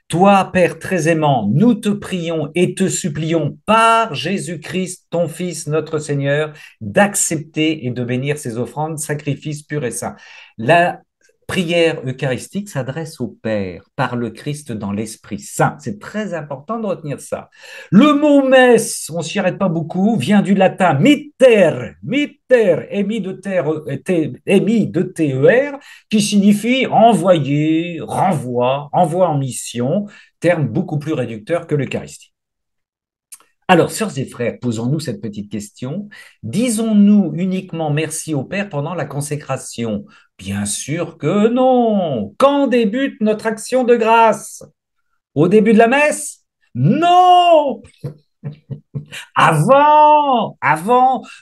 Toi, Père très aimant, nous te prions et te supplions par Jésus-Christ, ton Fils, notre Seigneur, d'accepter et de bénir ces offrandes, sacrifices purs et saints. La prière eucharistique s'adresse au Père par le Christ dans l'Esprit Saint. C'est très important de retenir ça. Le mot messe, on s'y arrête pas beaucoup, vient du latin mitter, émis de ter, qui signifie envoyer, renvoi, envoi en mission, terme beaucoup plus réducteur que l'Eucharistie. Alors, sœurs et frères, posons-nous cette petite question. Disons-nous uniquement merci au Père pendant la consécration? Bien sûr que non. Quand débute notre action de grâce? Au début de la messe? Non. Avant,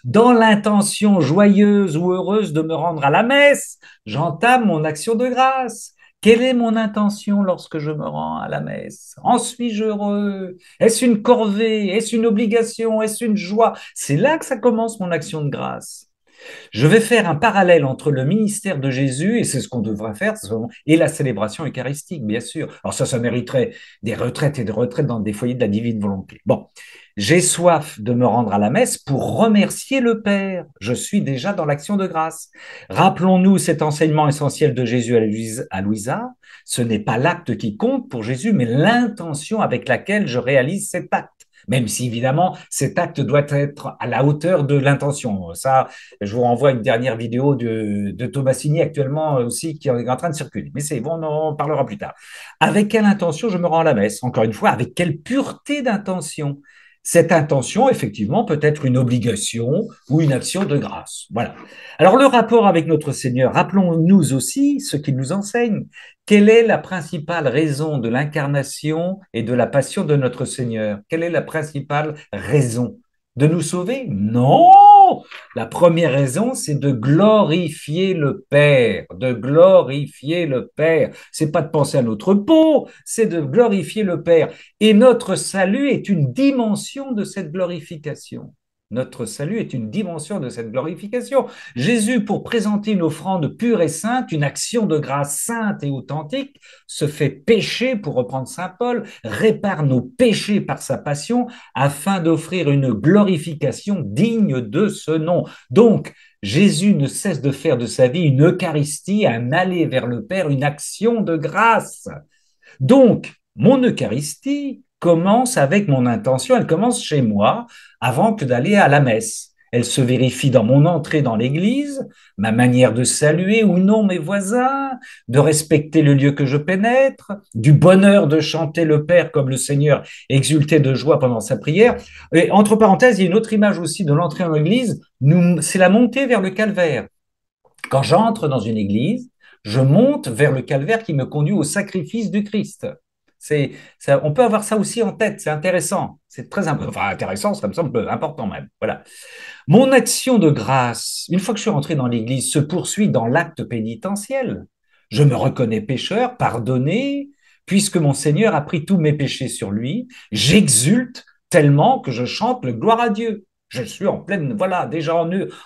dans l'intention joyeuse ou heureuse de me rendre à la messe, j'entame mon action de grâce. Quelle est mon intention lorsque je me rends à la messe? En suis-je heureux? Est-ce une corvée? Est-ce une obligation? Est-ce une joie? C'est là que ça commence mon action de grâce. Je vais faire un parallèle entre le ministère de Jésus, et c'est ce qu'on devrait faire, et la célébration eucharistique, bien sûr. Alors ça mériterait des retraites et des retraites dans des foyers de la divine volonté. Bon, j'ai soif de me rendre à la messe pour remercier le Père. Je suis déjà dans l'action de grâce. Rappelons-nous cet enseignement essentiel de Jésus à Louisa. Ce n'est pas l'acte qui compte pour Jésus, mais l'intention avec laquelle je réalise cet acte. même si évidemment cet acte doit être à la hauteur de l'intention. Ça, je vous renvoie à une dernière vidéo de Thomasini actuellement aussi qui est en train de circuler. Mais c'est bon, on en parlera plus tard. Avec quelle intention je me rends à la messe? Encore une fois, avec quelle pureté d'intention? Cette intention, effectivement, peut être une obligation ou une action de grâce. Voilà. Alors, le rapport avec notre Seigneur, rappelons-nous aussi ce qu'il nous enseigne. Quelle est la principale raison de l'incarnation et de la passion de notre Seigneur? Quelle est la principale raison? De nous sauver? Non! La première raison, c'est de glorifier le Père, de glorifier le Père. C'est pas de penser à notre peau, c'est de glorifier le Père. Et notre salut est une dimension de cette glorification. Notre salut est une dimension de cette glorification. Jésus, pour présenter une offrande pure et sainte, une action de grâce sainte et authentique, se fait pécher, pour reprendre saint Paul, répare nos péchés par sa passion, afin d'offrir une glorification digne de ce nom. Donc, Jésus ne cesse de faire de sa vie une Eucharistie, un aller vers le Père, une action de grâce. Donc, mon Eucharistie commence avec mon intention, elle commence chez moi avant que d'aller à la messe. Elle se vérifie dans mon entrée dans l'église, ma manière de saluer ou non mes voisins, de respecter le lieu que je pénètre, du bonheur de chanter le Père comme le Seigneur exultait de joie pendant sa prière. Et entre parenthèses, il y a une autre image aussi de l'entrée dans l'église, c'est la montée vers le calvaire. Quand j'entre dans une église, je monte vers le calvaire qui me conduit au sacrifice du Christ. On peut avoir ça aussi en tête, c'est intéressant, c'est très intéressant, ça me semble important même. Voilà. Mon action de grâce, une fois que je suis rentré dans l'Église, se poursuit dans l'acte pénitentiel. Je me reconnais pécheur, pardonné, puisque mon Seigneur a pris tous mes péchés sur lui. J'exulte tellement que je chante le gloire à Dieu. Je suis en pleine, voilà, déjà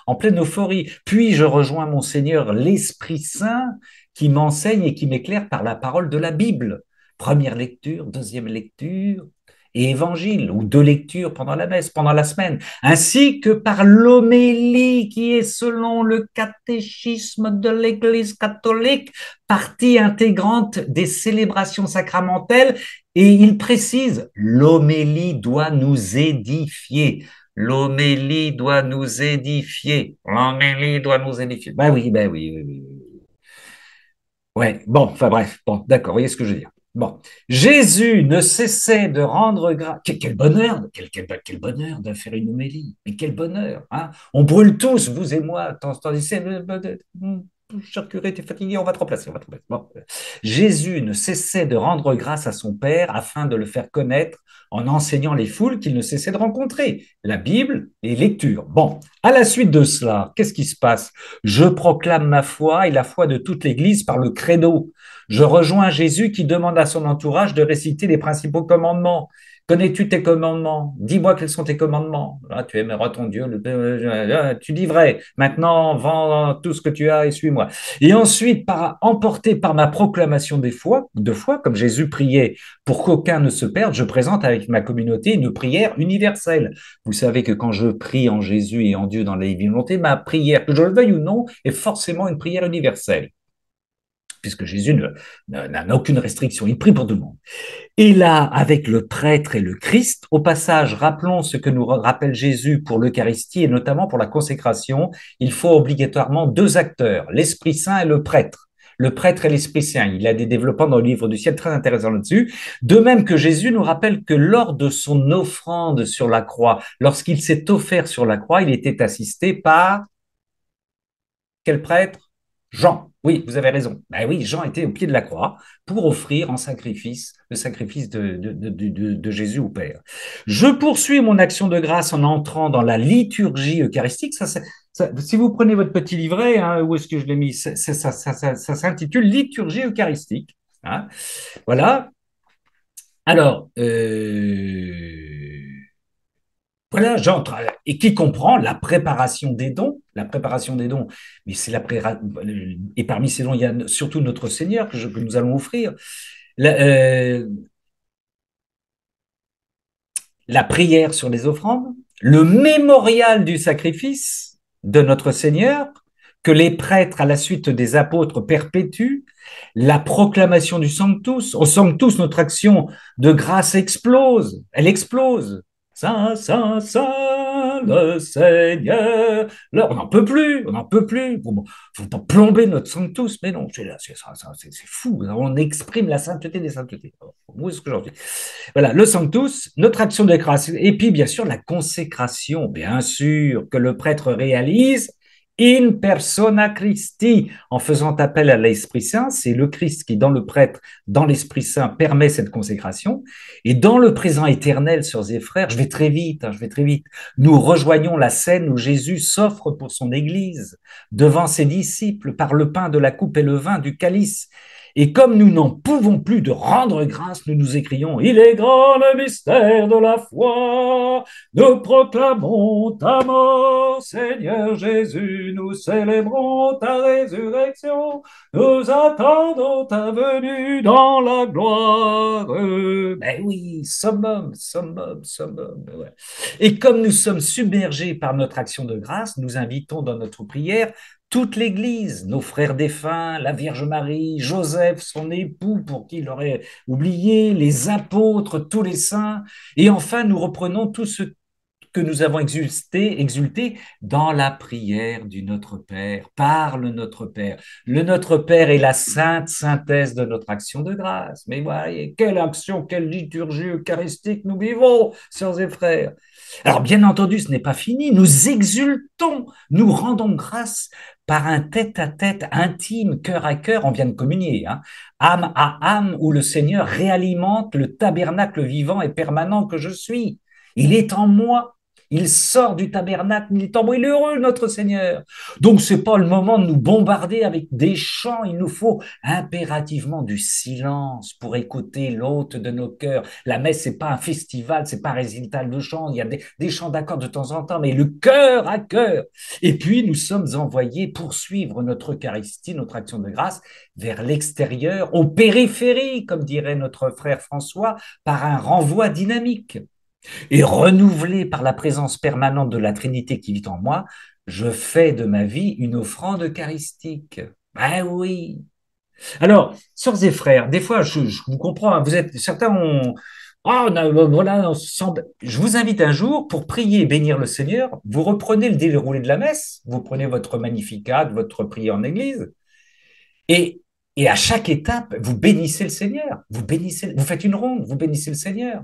en pleine euphorie. Puis je rejoins mon Seigneur, l'Esprit Saint, qui m'enseigne et qui m'éclaire par la parole de la Bible. Première lecture, deuxième lecture, et évangile, ou deux lectures pendant la messe, pendant la semaine, ainsi que par l'homélie qui est selon le catéchisme de l'Église catholique, partie intégrante des célébrations sacramentelles, et il précise, l'homélie doit nous édifier. L'homélie doit nous édifier. L'homélie doit nous édifier. Ben oui, oui, oui. Ouais, bon, enfin bref, bon, d'accord, vous voyez ce que je veux dire. Bon, Jésus ne cessait de rendre grâce. Quel bonheur, quel bonheur de faire une homélie. Mais quel bonheur, hein. On brûle tous, vous et moi, tandis cher curé, t'es fatigué, on va te remplacer, on va te remplacer. Bon. Jésus ne cessait de rendre grâce à son Père afin de le faire connaître en enseignant les foules qu'il ne cessait de rencontrer. La Bible et lecture. Bon, à la suite de cela, qu'est-ce qui se passe? Je proclame ma foi et la foi de toute l'Église par le credo. Je rejoins Jésus qui demande à son entourage de réciter les principaux commandements. Connais-tu tes commandements? Dis-moi quels sont tes commandements. Là, tu aimeras ton Dieu. Tu dis vrai. Maintenant, vends tout ce que tu as et suis-moi. Et ensuite, emporté par ma proclamation de foi, comme Jésus priait pour qu'aucun ne se perde, je présente avec ma communauté une prière universelle. Vous savez que quand je prie en Jésus et en Dieu dans la volonté, ma prière, que je le veuille ou non, est forcément une prière universelle, puisque Jésus n'a aucune restriction, il prie pour tout le monde. Et là, avec le prêtre et le Christ, au passage, rappelons ce que nous rappelle Jésus pour l'Eucharistie et notamment pour la consécration, il faut obligatoirement deux acteurs, l'Esprit Saint et le prêtre. Le prêtre et l'Esprit Saint. Il y a des développements dans le livre du ciel très intéressants là-dessus. De même que Jésus nous rappelle que lors de son offrande sur la croix, lorsqu'il s'est offert sur la croix, il était assisté par quel prêtre? Jean. Oui, vous avez raison. Ben oui, Jean était au pied de la croix pour offrir en sacrifice le sacrifice de Jésus au Père. Je poursuis mon action de grâce en entrant dans la liturgie eucharistique. Si vous prenez votre petit livret, hein, où est-ce que je l'ai mis? Ça s'intitule Liturgie eucharistique. Hein. Voilà. Alors, voilà, j'entre, et qui comprend la préparation des dons, mais c'est et parmi ces dons, il y a surtout notre Seigneur que nous allons offrir. La, la prière sur les offrandes, le mémorial du sacrifice de notre Seigneur, que les prêtres, à la suite des apôtres, perpétuent, la proclamation du Sanctus. Au Sanctus, notre action de grâce explose, elle explose. Saint, Saint, Saint, le Seigneur. Là, on n'en peut plus, on n'en peut plus. Bon, faut pas plomber notre sanctus, mais non, c'est fou. On exprime la sainteté des saintetés. Moi, ce que j'en dis. Voilà, le sanctus, notre action de grâce, et puis bien sûr la consécration, bien sûr, que le prêtre réalise in persona Christi, en faisant appel à l'Esprit Saint. C'est le Christ qui, dans le prêtre, dans l'Esprit Saint, permet cette consécration. Et dans le présent éternel, sœurs et frères, je vais très vite, je vais très vite, nous rejoignons la scène où Jésus s'offre pour son Église, devant ses disciples, par le pain de la coupe et le vin du calice. Et comme nous n'en pouvons plus de rendre grâce, nous nous écrions, il est grand le mystère de la foi, nous proclamons ta mort, Seigneur Jésus, nous célébrons ta résurrection, nous attendons ta venue dans la gloire. Ben oui, summum, summum, summum. Ouais. Et comme nous sommes submergés par notre action de grâce, nous invitons dans notre prière toute l'Église, nos frères défunts, la Vierge Marie, Joseph, son époux, pour qui il aurait oublié, les apôtres, tous les saints. Et enfin, nous reprenons tout ce que nous avons exulté dans la prière du Notre Père, par le Notre Père. Le Notre Père est la sainte synthèse de notre action de grâce. Mais voyez, quelle action, quelle liturgie eucharistique nous vivons, sœurs et frères. Alors, bien entendu, ce n'est pas fini. Nous exultons, nous rendons grâce par un tête-à-tête intime, cœur à cœur. On vient de communier, hein, âme à âme, où le Seigneur réalimente le tabernacle vivant et permanent que je suis. Il est en moi. Il sort du tabernacle, il est en moi, il est heureux, notre Seigneur. Donc, ce n'est pas le moment de nous bombarder avec des chants. Il nous faut impérativement du silence pour écouter l'hôte de nos cœurs. La messe, c'est pas un festival, c'est pas un récital de chants. Il y a des chants d'accord de temps en temps, mais le cœur à cœur. Et puis, nous sommes envoyés pour suivre notre Eucharistie, notre action de grâce, vers l'extérieur, aux périphéries, comme dirait notre frère François, par un renvoi dynamique. Et renouvelé par la présence permanente de la Trinité qui vit en moi, je fais de ma vie une offrande eucharistique. Ben oui. Alors, sœurs et frères, des fois, je vous comprends, hein, vous êtes, certains ont, voilà, je vous invite un jour pour prier et bénir le Seigneur. Vous reprenez le déroulé de la messe, vous prenez votre Magnificat, votre prière en église, et, et à chaque étape, vous bénissez le Seigneur. Vous bénissez, vous faites une ronde, vous bénissez le Seigneur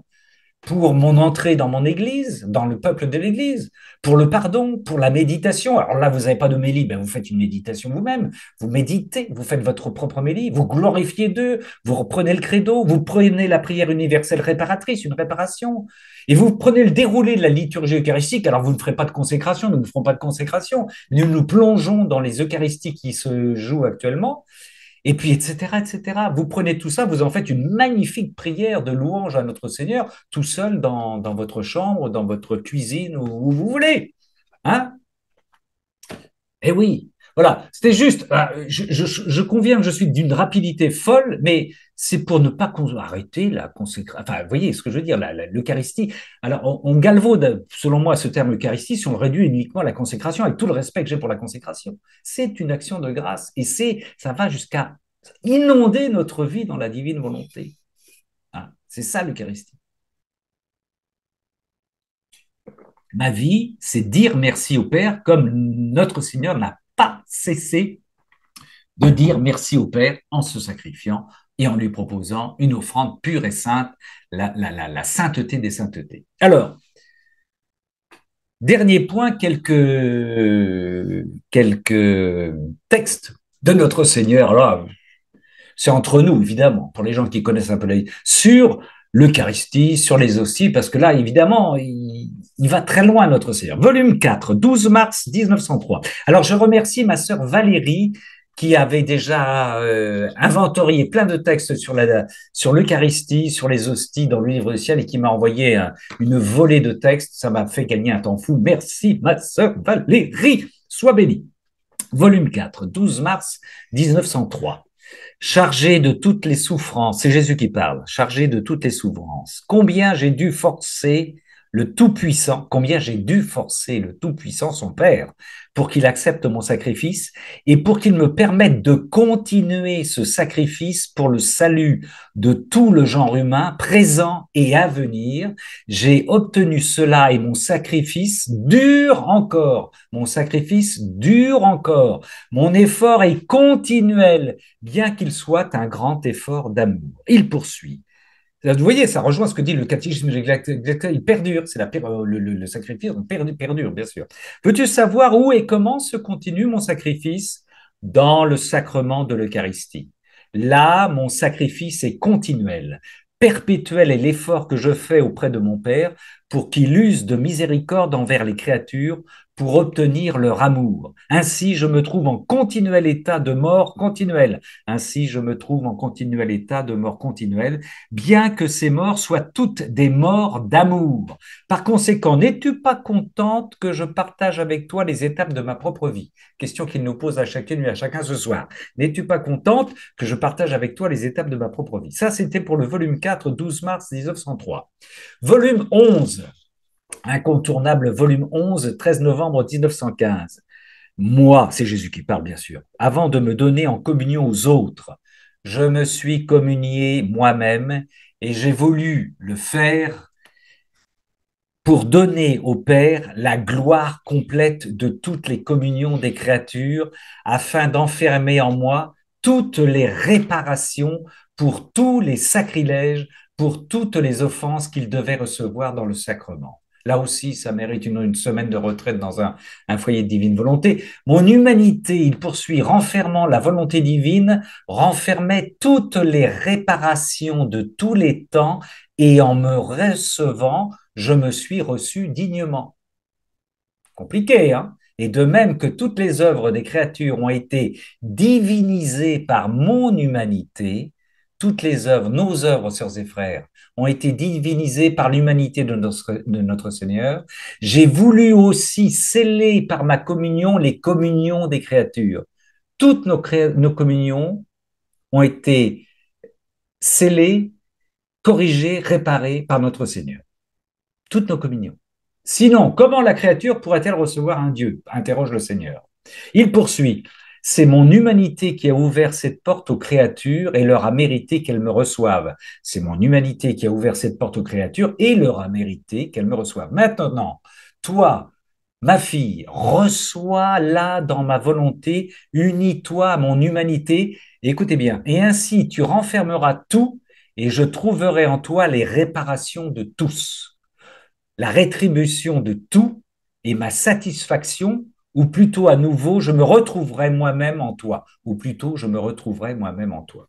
pour mon entrée dans mon église, dans le peuple de l'église, pour le pardon, pour la méditation. Alors là, vous n'avez pas d'homélie, ben vous faites une méditation vous-même, vous méditez, vous faites votre propre homélie, vous glorifiez Dieu, vous reprenez le credo, vous prenez la prière universelle réparatrice, une réparation, et vous prenez le déroulé de la liturgie eucharistique. Alors vous ne ferez pas de consécration, nous ne ferons pas de consécration, nous nous plongeons dans les Eucharisties qui se jouent actuellement, et puis, etc., etc. Vous prenez tout ça, vous en faites une magnifique prière de louange à notre Seigneur, tout seul dans votre chambre, dans votre cuisine, où vous voulez. Hein? Eh oui, voilà, c'était juste, je conviens que je suis d'une rapidité folle, mais c'est pour ne pas arrêter la consécration. Enfin, vous voyez ce que je veux dire, l'Eucharistie. Alors, on galvaude, selon moi, ce terme Eucharistie si on le réduit uniquement à la consécration, avec tout le respect que j'ai pour la consécration. C'est une action de grâce et ça va jusqu'à inonder notre vie dans la divine volonté. Hein, c'est ça l'Eucharistie. Ma vie, c'est dire merci au Père, comme notre Seigneur n'a pas cessé de dire merci au Père en se sacrifiant et en lui proposant une offrande pure et sainte, la sainteté des saintetés. Alors, dernier point, quelques textes de notre Seigneur. Là, c'est entre nous, évidemment, pour les gens qui connaissent un peu la vie, sur l'Eucharistie, sur les hosties, parce que là, évidemment, il va très loin, notre Seigneur. Volume 4, 12 mars 1903. Alors, je remercie ma sœur Valérie, qui avait déjà inventorié plein de textes sur l'Eucharistie, sur les hosties dans le livre du ciel, et qui m'a envoyé une volée de textes. Ça m'a fait gagner un temps fou. Merci, ma sœur Valérie. Sois bénie. Volume 4, 12 mars 1903. Chargé de toutes les souffrances, c'est Jésus qui parle, chargé de toutes les souffrances. Combien j'ai dû forcer le Tout-Puissant, combien j'ai dû forcer le Tout-Puissant, son Père, pour qu'il accepte mon sacrifice et pour qu'il me permette de continuer ce sacrifice pour le salut de tout le genre humain, présent et à venir. J'ai obtenu cela et mon sacrifice dure encore. Mon sacrifice dure encore. Mon effort est continuel, bien qu'il soit un grand effort d'amour. Il poursuit. Vous voyez, ça rejoint ce que dit le catéchisme, il perdure, c'est le sacrifice perdure, bien sûr. Veux-tu savoir où et comment se continue mon sacrifice? Dans le sacrement de l'Eucharistie. Là, mon sacrifice est continuel. Perpétuel est l'effort que je fais auprès de mon Père pour qu'il use de miséricorde envers les créatures pour obtenir leur amour. Ainsi, je me trouve en continuel état de mort continuelle. Ainsi, je me trouve en continuel état de mort continuelle, bien que ces morts soient toutes des morts d'amour. Par conséquent, n'es-tu pas contente que je partage avec toi les étapes de ma propre vie? Question qu'il nous pose à chacune et à chacun ce soir. N'es-tu pas contente que je partage avec toi les étapes de ma propre vie? Ça, c'était pour le volume 4, 12 mars 1903. Volume 11, incontournable volume 11, 13 novembre 1915. Moi, c'est Jésus qui parle bien sûr, avant de me donner en communion aux autres, je me suis communié moi-même et j'ai voulu le faire pour donner au Père la gloire complète de toutes les communions des créatures, afin d'enfermer en moi toutes les réparations pour tous les sacrilèges, pour toutes les offenses qu'il devait recevoir dans le sacrement. Là aussi, ça mérite une semaine de retraite dans un foyer de divine volonté. Mon humanité, il poursuit, renfermant la volonté divine, renfermait toutes les réparations de tous les temps, et en me recevant, je me suis reçu dignement. Compliqué, hein? Et de même que toutes les œuvres des créatures ont été divinisées par mon humanité, toutes les œuvres, nos œuvres, sœurs et frères, ont été divinisées par l'humanité de notre Seigneur. J'ai voulu aussi sceller par ma communion les communions des créatures. Toutes nos communions ont été scellées, corrigées, réparées par notre Seigneur. Toutes nos communions. Sinon, comment la créature pourrait-elle recevoir un Dieu? Interroge le Seigneur. Il poursuit. C'est mon humanité qui a ouvert cette porte aux créatures et leur a mérité qu'elles me reçoivent. C'est mon humanité qui a ouvert cette porte aux créatures et leur a mérité qu'elles me reçoivent. Maintenant, toi, ma fille, reçois-la dans ma volonté, unis-toi à mon humanité, et écoutez bien, et ainsi tu renfermeras tout et je trouverai en toi les réparations de tous, la rétribution de tout et ma satisfaction, ou plutôt à nouveau, je me retrouverai moi-même en toi, ou plutôt je me retrouverai moi-même en toi.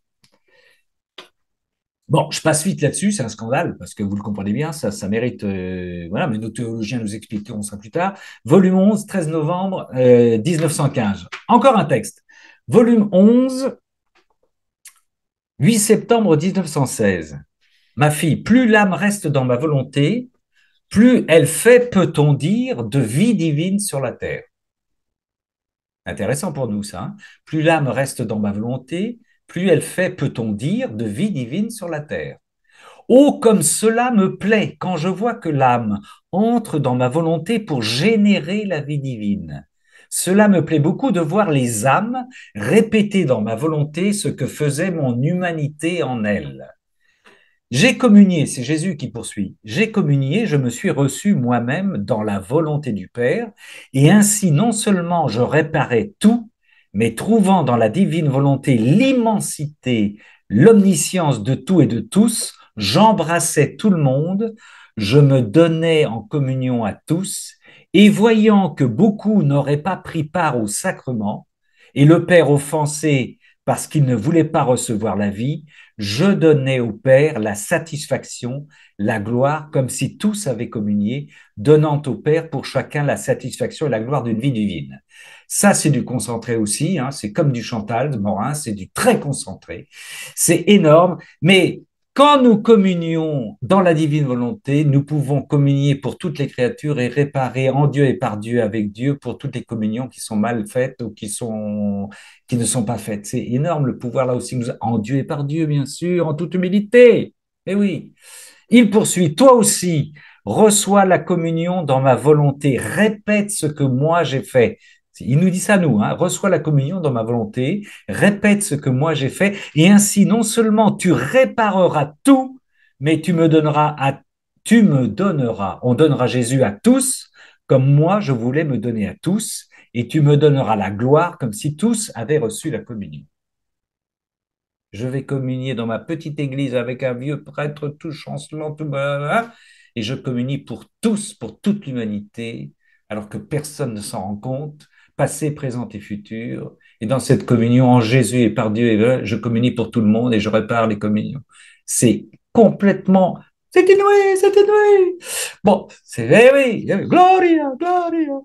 Bon, je passe vite là-dessus, c'est un scandale, parce que vous le comprenez bien, ça mérite, voilà, mais nos théologiens nous expliqueront ça plus tard. Volume 11, 13 novembre 1915. Encore un texte. Volume 11, 8 septembre 1916. Ma fille, plus l'âme reste dans ma volonté, plus elle fait, peut-on dire, de vie divine sur la terre. Intéressant pour nous, ça. Hein. Plus l'âme reste dans ma volonté, plus elle fait, peut-on dire, de vie divine sur la terre. Oh, comme cela me plaît quand je vois que l'âme entre dans ma volonté pour générer la vie divine. Cela me plaît beaucoup de voir les âmes répéter dans ma volonté ce que faisait mon humanité en elles. J'ai communié, c'est Jésus qui poursuit, j'ai communié, je me suis reçu moi-même dans la volonté du Père, et ainsi non seulement je réparais tout, mais trouvant dans la divine volonté l'immensité, l'omniscience de tout et de tous, j'embrassais tout le monde, je me donnais en communion à tous, et voyant que beaucoup n'auraient pas pris part au sacrement, et le Père offensé parce qu'il ne voulait pas recevoir la vie, je donnais au Père la satisfaction, la gloire, comme si tous avaient communié, donnant au Père pour chacun la satisfaction et la gloire d'une vie divine. Ça, c'est du concentré aussi, hein, c'est comme du Chantal de Morin, c'est du très concentré, c'est énorme, mais quand nous communions dans la divine volonté, nous pouvons communier pour toutes les créatures et réparer en Dieu et par Dieu avec Dieu pour toutes les communions qui sont mal faites ou qui ne sont pas faites. C'est énorme le pouvoir là aussi, en Dieu et par Dieu, bien sûr, en toute humilité. Eh oui. Il poursuit, toi aussi, reçois la communion dans ma volonté, répète ce que moi j'ai fait. Il nous dit ça, nous, hein, reçois la communion dans ma volonté, répète ce que moi j'ai fait, et ainsi non seulement tu répareras tout, mais tu me donneras, on donnera Jésus à tous, comme moi je voulais me donner à tous, et tu me donneras la gloire comme si tous avaient reçu la communion. Je vais communier dans ma petite église avec un vieux prêtre tout chancelant, tout blablabla, et je communie pour tous, pour toute l'humanité, alors que personne ne s'en rend compte, passé, présent et futur. Et dans cette communion en Jésus et par Dieu, je communie pour tout le monde et je répare les communions. C'est complètement, c'est inouï, c'est inouï. Bon, c'est, eh oui, gloria, gloria.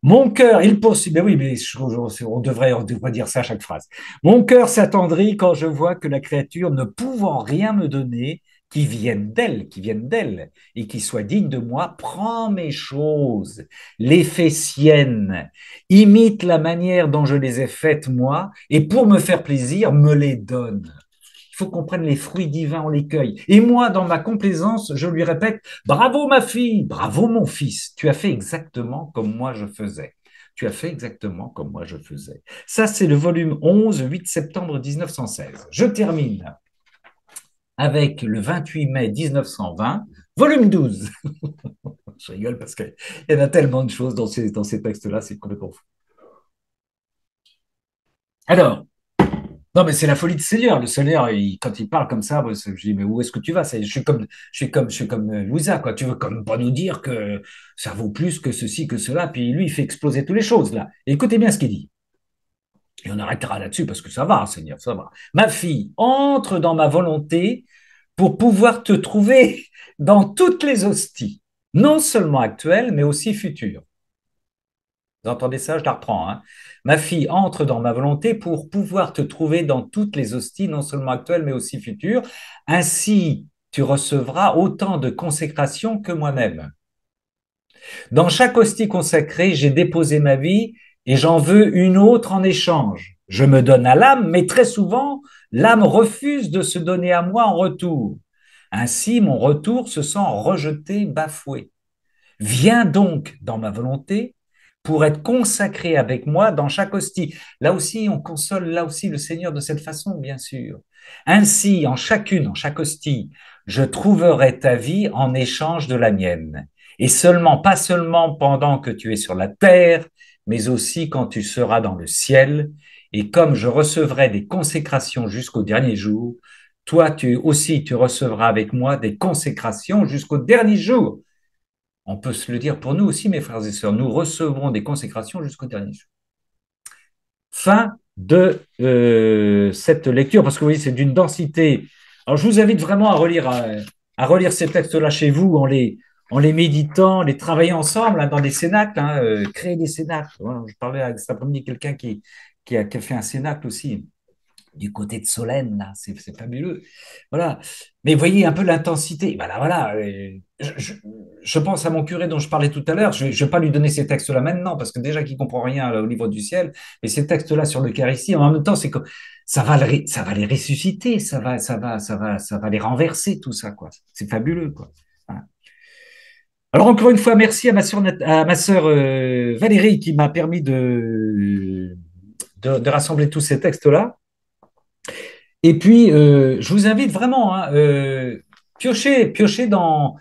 Mon cœur, il poursuit, mais oui, mais on devrait dire ça à chaque phrase. Mon cœur s'attendrit quand je vois que la créature, ne pouvant rien me donner, qui vienne d'elle, et qui soit digne de moi, prend mes choses, les fait siennes, imite la manière dont je les ai faites moi, et pour me faire plaisir, me les donne. Il faut qu'on prenne les fruits divins, on les cueille. Et moi, dans ma complaisance, je lui répète, bravo ma fille, bravo mon fils, tu as fait exactement comme moi je faisais. Tu as fait exactement comme moi je faisais. Ça, c'est le volume 11, 8 septembre 1916. Je termine avec le 28 mai 1920, volume 12. Je rigole parce qu'il y en a tellement de choses dans ces textes-là, c'est complètement fou. Alors, non, mais c'est la folie du Seigneur. Le Seigneur, quand il parle comme ça, moi, je dis, mais où est-ce que tu vas? Je suis comme Louisa, quoi. Tu veux comme pas nous dire que ça vaut plus que ceci, que cela. Puis lui, il fait exploser toutes les choses, là. Et écoutez bien ce qu'il dit. Et on arrêtera là-dessus parce que ça va, Seigneur, ça va. Ma fille, entre dans ma volonté pour pouvoir te trouver dans toutes les hosties, non seulement actuelles, mais aussi futures. Vous entendez ça? Je la reprends, hein. Ma fille, entre dans ma volonté pour pouvoir te trouver dans toutes les hosties, non seulement actuelles, mais aussi futures. Ainsi, tu recevras autant de consécration que moi-même. Dans chaque hostie consacrée, j'ai déposé ma vie et j'en veux une autre en échange. Je me donne à l'âme, mais très souvent, l'âme refuse de se donner à moi en retour. Ainsi, mon retour se sent rejeté, bafoué. Viens donc dans ma volonté pour être consacré avec moi dans chaque hostie. Là aussi, on console là aussi le Seigneur de cette façon, bien sûr. Ainsi, en chaque hostie, je trouverai ta vie en échange de la mienne. Et seulement, pas seulement pendant que tu es sur la terre, mais aussi quand tu seras dans le ciel. Et comme je recevrai des consécrations jusqu'au dernier jour, toi tu recevras avec moi des consécrations jusqu'au dernier jour. On peut se le dire pour nous aussi, mes frères et sœurs, nous recevrons des consécrations jusqu'au dernier jour. Fin de cette lecture, parce que vous voyez, c'est d'une densité. Alors, je vous invite vraiment à relire ces textes-là chez vous en les méditant, les travaillant ensemble hein, dans des cénacles, hein, créer des cénacles. Voilà, je parlais avec cet après-midi quelqu'un qui a fait un cénacle aussi du côté de Solène, là, c'est fabuleux. Voilà. Mais voyez un peu l'intensité. Voilà. Je pense à mon curé dont je parlais tout à l'heure. Je ne vais pas lui donner ces textes-là maintenant, parce que déjà qu'il ne comprend rien là, au livre du ciel, mais ces textes-là sur l'Eucharistie, en même temps, c'est que ça va les ressusciter, ça va les renverser, tout ça, quoi. C'est fabuleux, quoi. Voilà. Alors, encore une fois, merci à ma sœur Valérie qui m'a permis de rassembler tous ces textes-là. Et puis, je vous invite vraiment, hein, piochez dans.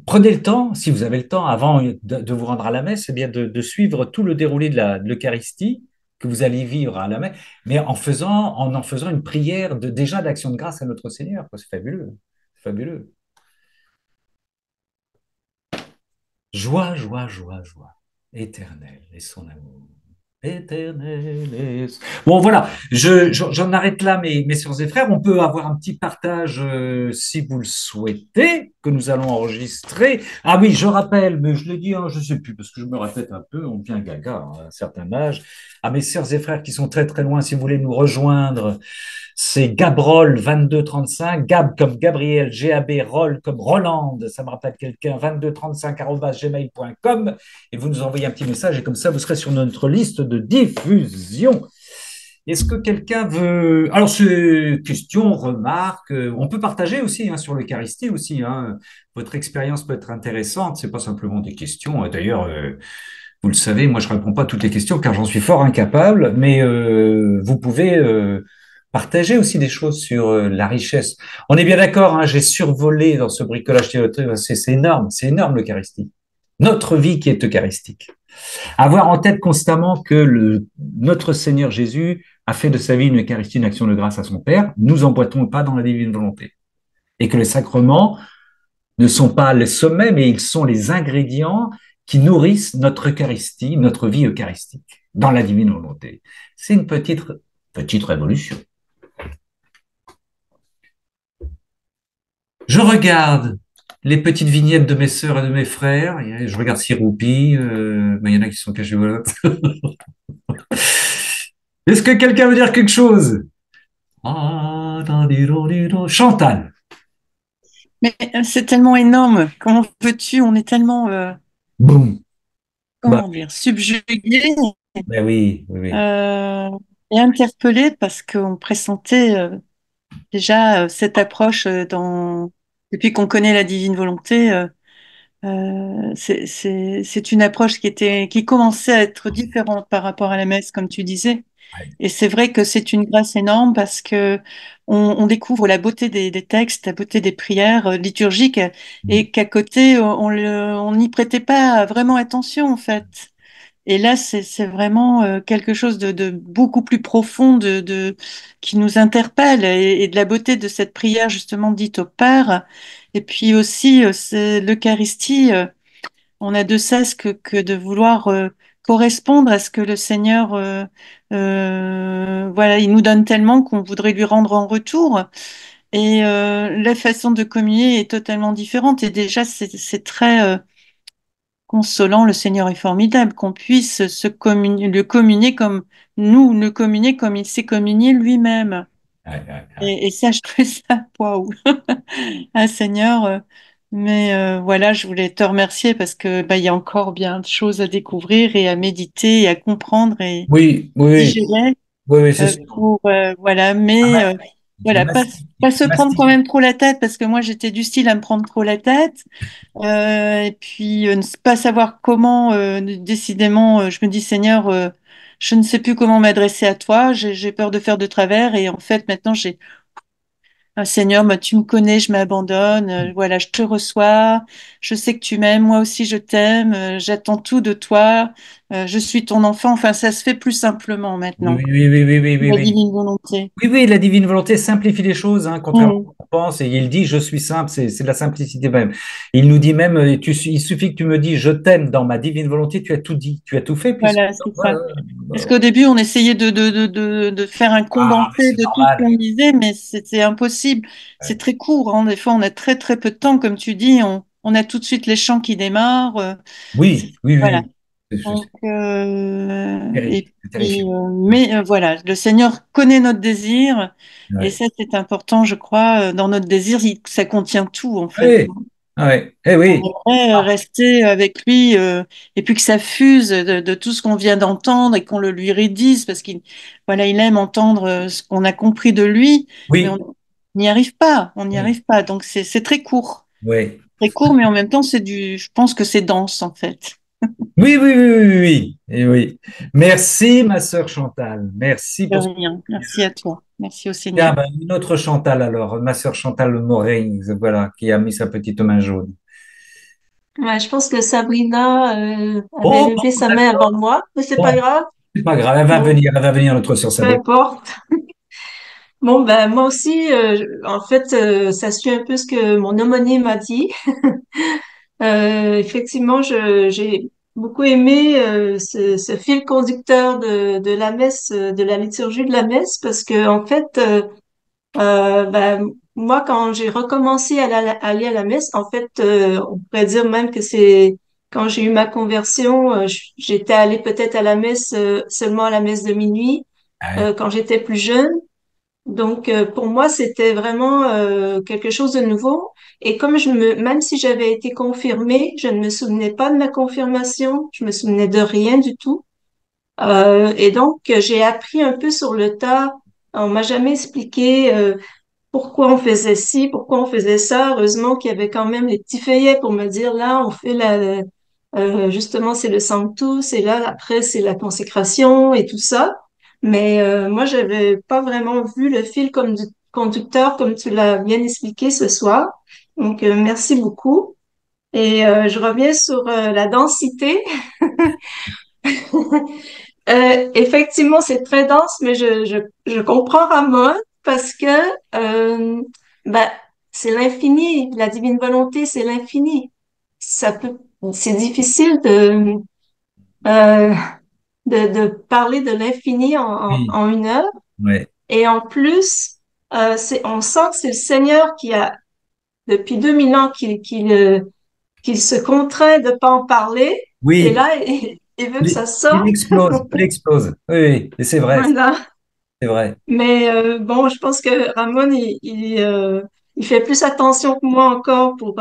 Prenez le temps, si vous avez le temps, avant de vous rendre à la messe, eh bien de suivre tout le déroulé de l'Eucharistie que vous allez vivre à la messe, mais en faisant une prière déjà d'action de grâce à notre Seigneur. C'est fabuleux, fabuleux. Joie, joie, joie, joie, éternelle est son amour. Éternel est... Bon, voilà, j'en arrête là, mes sœurs et frères. On peut avoir un petit partage, si vous le souhaitez, que nous allons enregistrer. Ah oui, je rappelle, mais je l'ai dit, hein, je ne sais plus, parce que je me répète un peu, on devient gaga hein, à un certain âge. À mes sœurs et frères qui sont très très loin, si vous voulez nous rejoindre, c'est Gabrol 2235, Gab comme Gabriel, GAB, Roll comme Roland, ça me rappelle quelqu'un, 2235@gmail.com, et vous nous envoyez un petit message, et comme ça, vous serez sur notre liste de diffusion. Est-ce que quelqu'un veut... Alors, c'est question, remarque, on peut partager aussi hein, sur l'Eucharistie aussi. Hein. Votre expérience peut être intéressante, c'est pas simplement des questions. D'ailleurs, vous le savez, moi je réponds pas à toutes les questions car j'en suis fort incapable, mais vous pouvez partager aussi des choses sur la richesse. On est bien d'accord, hein, j'ai survolé dans ce bricolage théâtral, c'est énorme l'Eucharistie. Notre vie qui est eucharistique. Avoir en tête constamment que notre Seigneur Jésus a fait de sa vie une Eucharistie, une action de grâce à son Père, nous emboîtons pas dans la divine volonté. Et que les sacrements ne sont pas le sommet, mais ils sont les ingrédients qui nourrissent notre Eucharistie, notre vie eucharistique, dans la divine volonté. C'est une petite révolution. Je regarde les petites vignettes de mes sœurs et de mes frères. Je regarde Siroupi, mais il y en a qui sont cachés. Voilà. Est-ce que quelqu'un veut dire quelque chose? Chantal. Mais c'est tellement énorme. Comment veux-tu? On est tellement, Boum. Bah, comment dire, subjugué ben oui, oui, oui. euh, et interpellé parce qu'on pressentait déjà cette approche depuis qu'on connaît la divine volonté. C'est une approche qui commençait à être différente par rapport à la messe, comme tu disais. Et c'est vrai que c'est une grâce énorme parce que on découvre la beauté des textes, la beauté des prières liturgiques, et qu'à côté on n'y prêtait pas vraiment attention en fait. Et là, c'est vraiment quelque chose de beaucoup plus profond, qui nous interpelle, et de la beauté de cette prière justement dite au Père. Et puis aussi, c'est l'Eucharistie. On a de cesse que de vouloir correspondre à ce que le Seigneur, voilà, il nous donne tellement qu'on voudrait lui rendre en retour. Et la façon de communier est totalement différente. Et déjà, c'est très consolant. Le Seigneur est formidable, qu'on puisse le communier comme nous, le communier comme il s'est communié lui-même. Ouais, ouais, ouais. Et ça, je trouve ça, waouh. Ah Seigneur, mais voilà, je voulais te remercier parce que bah, il y a encore bien de choses à découvrir et à méditer et à comprendre et Oui, oui, oui, digérer oui, oui, c'est sûr. pour voilà, Ah, mais voilà, pas se prendre quand mastic. même trop la tête parce que moi j'étais du style à me prendre trop la tête et puis ne pas savoir comment décidément je me dis Seigneur je ne sais plus comment m'adresser à toi, j'ai peur de faire de travers et en fait maintenant j'ai ah, Seigneur, moi, tu me connais, je m'abandonne, voilà, je te reçois, je sais que tu m'aimes, moi aussi je t'aime, j'attends tout de toi, je suis ton enfant, enfin, ça se fait plus simplement Oui, maintenant, oui, oui, oui, oui, oui, oui, la oui. divine volonté. Oui, oui, la divine volonté simplifie les choses, hein, contrairement à Mm. ce qu'on pense. Et il dit, je suis simple, c'est de la simplicité même. Il nous dit même, il suffit que tu me dis, je t'aime dans ma divine volonté, tu as tout dit, tu as tout fait, puisque... Voilà, c'est Voilà. ça. Parce qu'au début, on essayait de faire un Ah, mais condensé c'est de tout ce normal. qu'on disait, mais c'est impossible. C'est Ouais. très court, hein. Des fois, on a très, très peu de temps, comme tu dis, on a tout de suite les chants qui démarrent. Oui, oui, Voilà. oui. C'est Donc, terrible, et c'est puis, terrifiant. mais voilà, le Seigneur connaît notre désir, et Ouais. ça, c'est important, je crois. Dans notre désir, ça contient tout, en fait. Oui, ouais. Eh On oui. aimerait Ah, rester avec lui, et puis que ça fuse de tout ce qu'on vient d'entendre et qu'on le lui redise, parce qu'il, voilà, il aime entendre ce qu'on a compris de lui, mais oui, on n'y arrive pas, on n'y oui, arrive pas. Donc, c'est oui. très court, mais en même temps, je pense que c'est dense, en fait. Oui, oui, oui, oui, oui, oui. Eh oui. Merci, ma sœur Chantal. Merci De pour ce... rien. Merci à toi. Merci au Tiens, Seigneur. ben, une autre Chantal alors, ma sœur Chantal Morin, voilà, qui a mis sa petite main jaune. Ouais, je pense que Sabrina avait Oh, levé bon, sa main avant d'accord. moi, mais c'est pas Bon, grave. c'est pas grave, Bon, elle va venir, notre sœur peu Sabrina. importe. Bon, ben moi aussi, en fait, ça suit un peu ce que mon homonyme m'a dit. Effectivement, j'ai beaucoup aimé ce fil conducteur de la messe, de la liturgie de la messe, parce que en fait, ben, moi, quand j'ai recommencé à aller à la messe, en fait, on pourrait dire même que c'est quand j'ai eu ma conversion, j'étais allée peut-être à la messe, seulement à la messe de minuit, Ouais, quand j'étais plus jeune. Donc, pour moi, c'était vraiment quelque chose de nouveau. Et comme même si j'avais été confirmée, je ne me souvenais pas de ma confirmation, je me souvenais de rien du tout. Et donc, j'ai appris un peu sur le tas. On m'a jamais expliqué pourquoi on faisait ci, pourquoi on faisait ça. Heureusement qu'il y avait quand même les petits feuillets pour me dire, là, on fait justement, c'est le Sanctus, et là, après, c'est la consécration et tout ça. Mais moi, j'avais pas vraiment vu le fil comme du conducteur, comme tu l'as bien expliqué ce soir. Donc, merci beaucoup. Et je reviens sur la densité. Effectivement, c'est très dense, mais je comprends Ramon parce que euh, ben, c'est l'infini. La divine volonté, c'est l'infini. Ça peut, c'est difficile euh, de parler de l'infini Oui, en une heure. ouais. Et en plus, on sent que c'est le Seigneur qui a, depuis 2000 ans, qu'il se contraint de pas en parler. Et Oui, là, il veut que ça sorte. il explose, il explose. Oui, oui, et Voilà. c'est vrai. Mais bon, je pense que Ramon, il fait plus attention que moi encore pour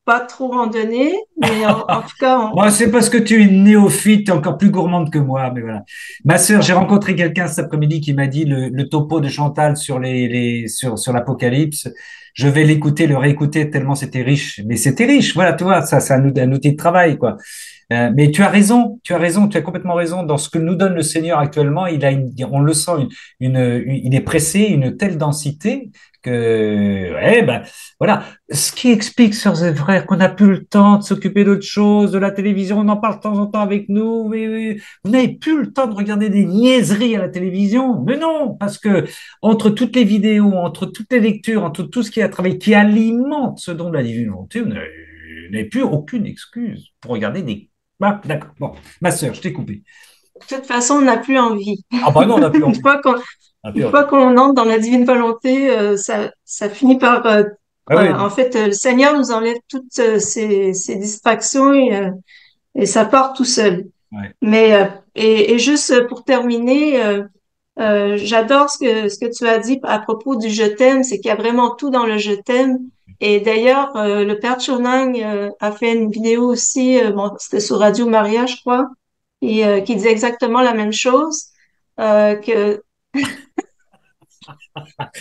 pas trop en donner. Mais en tout cas, Bon, c'est parce que tu es une néophyte, encore plus gourmande que moi, mais voilà. Ma sœur, j'ai rencontré quelqu'un cet après-midi qui m'a dit le topo de Chantal sur sur l'Apocalypse. Je vais l'écouter, le réécouter tellement c'était riche. Mais c'était riche, voilà, tu vois, ça, c'est un outil de travail, quoi. Mais tu as raison, tu as complètement raison. Dans ce que nous donne le Seigneur actuellement, on le sent, il est pressé, une telle densité que, ouais, ben, voilà. Ce qui explique, sœurs et frères, qu'on n'a plus le temps de s'occuper d'autre chose, de la télévision, on en parle de temps en temps avec nous, mais vous n'avez plus le temps de regarder des niaiseries à la télévision. Mais non, parce que entre toutes les vidéos, entre toutes les lectures, entre tout ce qui a travaillé, qui alimente ce don de la divine volonté, vous n'avez plus aucune excuse pour regarder des... Ah, d'accord. Bon, ma sœur, je t'ai coupé. de toute façon, on n'a plus envie. Ah bah non, on n'a plus Une envie. fois qu'on, On n'a plus une envie. fois qu'on entre dans la divine volonté, ça finit par, Ah oui, en fait, le Seigneur nous enlève toutes ces distractions et ça part tout seul. ouais. Mais et juste pour terminer, j'adore ce que tu as dit à propos du je t'aime, c'est qu'il y a vraiment tout dans le je t'aime. Et d'ailleurs, le Père Chonang a fait une vidéo aussi, bon, c'était sur Radio Maria, je crois, et qui disait exactement la même chose. Que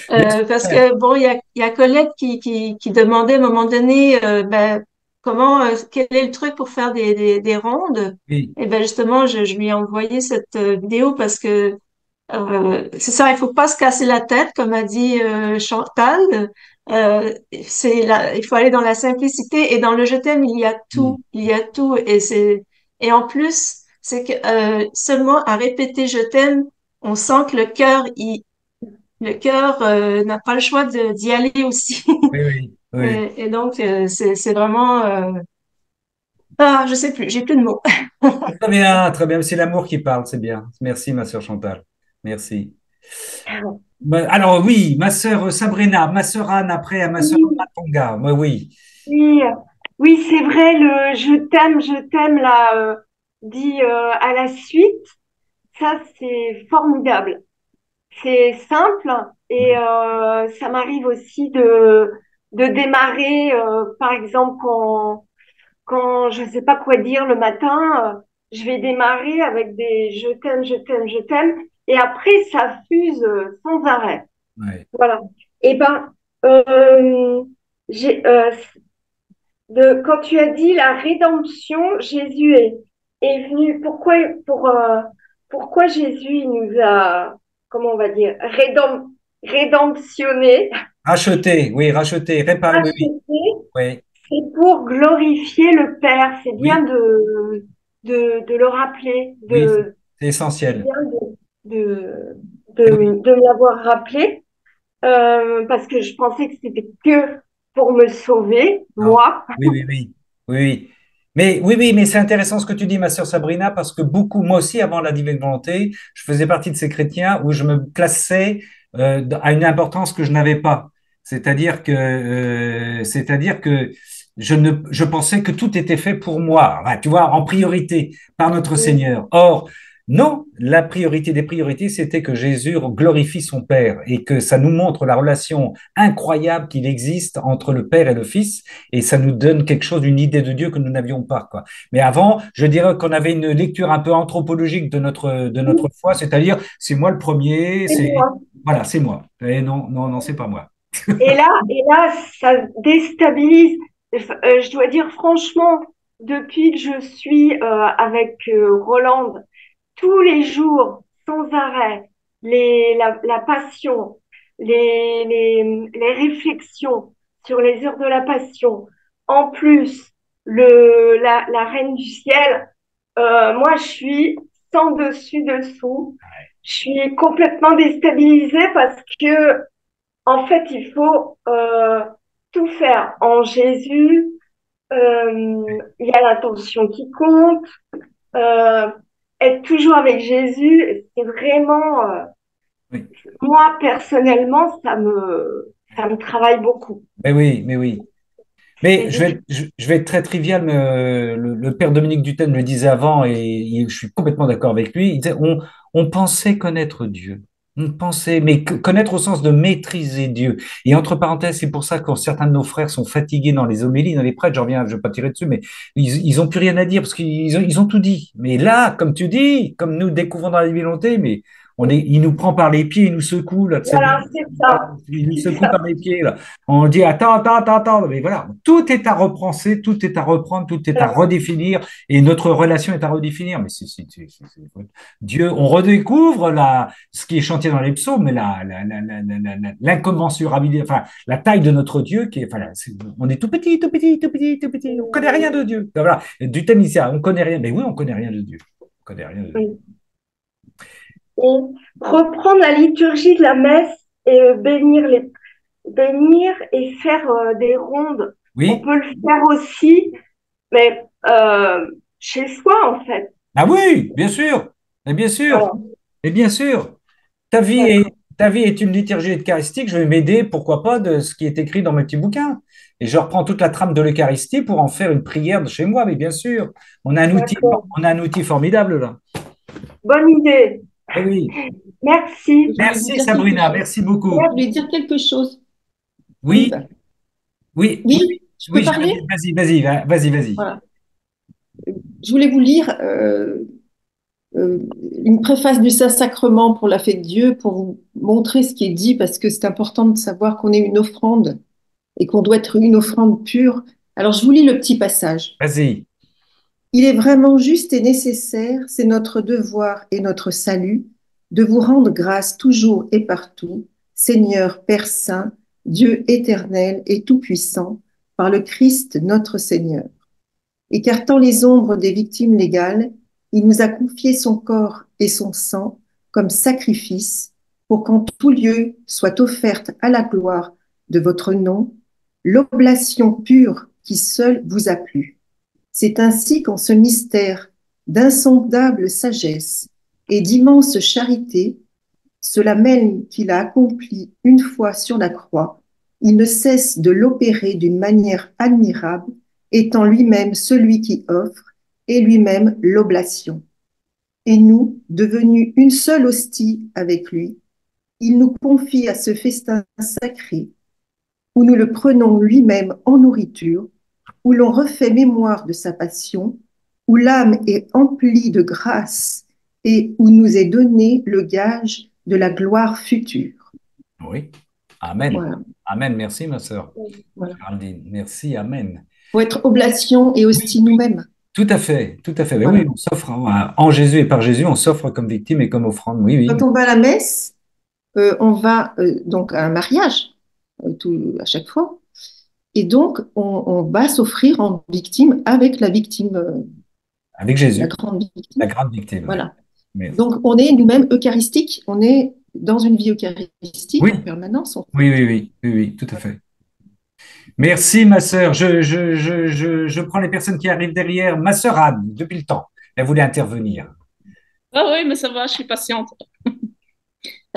Laisse parce faire. que bon, il y a Colette qui demandait à un moment donné, ben comment, quel est le truc pour faire des rondes? Oui, Et ben justement, je lui ai envoyé cette vidéo parce que c'est ça, il faut pas se casser la tête, comme a dit Chantal. Il faut aller dans la simplicité et dans le je t'aime, oui, il y a tout et en plus, c'est que seulement à répéter je t'aime, on sent que le cœur n'a pas le choix d'y aller aussi. oui, oui, oui. Et donc c'est vraiment je sais plus, j'ai plus de mots. Très bien, très bien. C'est l'amour qui parle, c'est bien. Merci, ma sœur Chantal. Merci. Alors oui, ma sœur Sabrina, ma sœur Anne après, ma sœur Oui, Tonga. Moi, oui. oui, oui, c'est vrai, le je t'aime, là, dit à la suite, ça, c'est formidable. C'est simple et ça m'arrive aussi de démarrer, par exemple, quand je sais pas quoi dire le matin, je vais démarrer avec des je t'aime, je t'aime, je t'aime, et après, ça fuse sans arrêt. Ouais. Voilà. Et ben, euh, j'ai, quand tu as dit la rédemption, Jésus est venu. Pourquoi Jésus il nous a, comment on va dire, rédemptionné, Racheter, oui, racheter, réparer, oui, oui, racheté, oui, c'est pour glorifier le Père. C'est bien oui, de le rappeler, oui, c'est c'est essentiel. bien de, Oui, de me l'avoir rappelé, parce que je pensais que c'était que pour me sauver, non. moi. Oui, oui, oui, oui, oui. Mais oui, oui, mais c'est intéressant ce que tu dis, ma sœur Sabrina, parce que beaucoup, moi aussi, avant la divine volonté, je faisais partie de ces chrétiens où je me classais à une importance que je n'avais pas. C'est-à-dire que je pensais que tout était fait pour moi, enfin, tu vois, en priorité par notre Seigneur. Or, Non, la priorité des priorités, c'était que Jésus glorifie son Père et que ça nous montre la relation incroyable qu'il existe entre le Père et le Fils et ça nous donne quelque chose, une idée de Dieu que nous n'avions pas, quoi. Mais avant, je dirais qu'on avait une lecture un peu anthropologique de notre foi, c'est-à-dire c'est moi le premier, C'est c'est moi. voilà, c'est moi. Et non, non, non, c'est pas moi. Et là, ça déstabilise. Je dois dire franchement, depuis que je suis avec Roland, tous les jours, sans arrêt, la passion, les réflexions sur les heures de la passion, en plus, la reine du ciel, moi, je suis sans dessus dessous. Je suis complètement déstabilisée parce que en fait, il faut tout faire en Jésus. Il y a l'intention qui compte. Euh, Être toujours avec Jésus, c'est vraiment, Oui. moi personnellement, ça me travaille beaucoup. Mais oui. Mais C'est difficile. je vais être très trivial, mais le père Dominique Duthène le disait avant, et je suis complètement d'accord avec lui. Il disait, on pensait connaître Dieu. On pensait, mais connaître au sens de maîtriser Dieu. Et entre parenthèses, c'est pour ça que quand certains de nos frères sont fatigués dans les homélies, dans les prêtres, j'en reviens, je vais pas tirer dessus, mais ils ont plus rien à dire parce ils ont tout dit. Mais là, comme tu dis, comme nous découvrons dans la divinité, mais il nous prend par les pieds, il nous secoue, là, tu sais, Voilà, c'est ça. il nous C'est secoue ça. par les pieds, là. On dit attends, mais voilà, tout est à repenser, tout est à reprendre, tout est à redéfinir, et notre relation est à redéfinir. Mais Dieu, on redécouvre ce qui est chanté dans les psaumes, mais l'incommensurabilité, enfin, la taille de notre Dieu, qui est, enfin, on est tout petit, tout petit, tout petit, tout petit, on connaît rien de Dieu. Voilà, du thème ici, on connaît rien, mais oui, on connaît rien de Dieu. On connaît rien de Dieu. Oui. Et reprendre la liturgie de la messe et bénir et faire des rondes. On Oui, peut le faire aussi, mais chez soi en fait. ah oui, bien sûr, et bien sûr, Voilà. et bien sûr. Ta vie est, D'accord. ta vie est une liturgie eucharistique. Je vais m'aider, pourquoi pas, de ce qui est écrit dans mes petits bouquins. Et je reprends toute la trame de l'Eucharistie pour en faire une prière de chez moi. Mais bien sûr, D'accord. on a un outil formidable là. Bonne idée. Eh oui. Merci. Je voulais vous Merci dire quelque Sabrina, chose. merci beaucoup. Je voulais dire quelque chose. Oui, Oui, oui, je peux oui, j'allais parler? dire, vas-y. Voilà. Je voulais vous lire euh, une préface du Saint-Sacrement pour la fête de Dieu pour vous montrer ce qui est dit parce que c'est important de savoir qu'on est une offrande et qu'on doit être une offrande pure. Alors, je vous lis le petit passage. Vas-y. Il est vraiment juste et nécessaire, c'est notre devoir et notre salut, de vous rendre grâce toujours et partout, Seigneur Père Saint, Dieu éternel et tout-puissant, par le Christ notre Seigneur. Écartant les ombres des victimes légales, il nous a confié son corps et son sang comme sacrifice pour qu'en tout lieu soit offerte à la gloire de votre nom l'oblation pure qui seule vous a plu. C'est ainsi qu'en ce mystère d'insondable sagesse et d'immense charité, cela même qu'il a accompli une fois sur la croix, il ne cesse de l'opérer d'une manière admirable, étant lui-même celui qui offre et lui-même l'oblation. Et nous, devenus une seule hostie avec lui, il nous confie à ce festin sacré, où nous le prenons lui-même en nourriture, où l'on refait mémoire de sa passion, où l'âme est emplie de grâce et où nous est donné le gage de la gloire future. Oui. Amen. Voilà. Amen. Merci, ma sœur Voilà. Géraldine. Merci. Amen. Faut être oblation et Oui, hostie nous-mêmes. tout à fait, tout à fait. Mais Voilà. oui, on s'offre en Jésus et par Jésus, on s'offre comme victime et comme offrande. Oui, oui. Quand on va à la messe, on va donc à un mariage à chaque fois. Et donc, on va s'offrir en victime avec la victime, Avec la Jésus, grande la victime. grande victime. Oui. Voilà. Mais- Donc, on est nous-mêmes eucharistique, on est dans une vie eucharistique oui, en permanence. oui, tout à fait. Merci, ma sœur. Je prends les personnes qui arrivent derrière. Ma sœur Anne, depuis le temps, elle voulait intervenir. Ah oui, mais ça va, je suis patiente.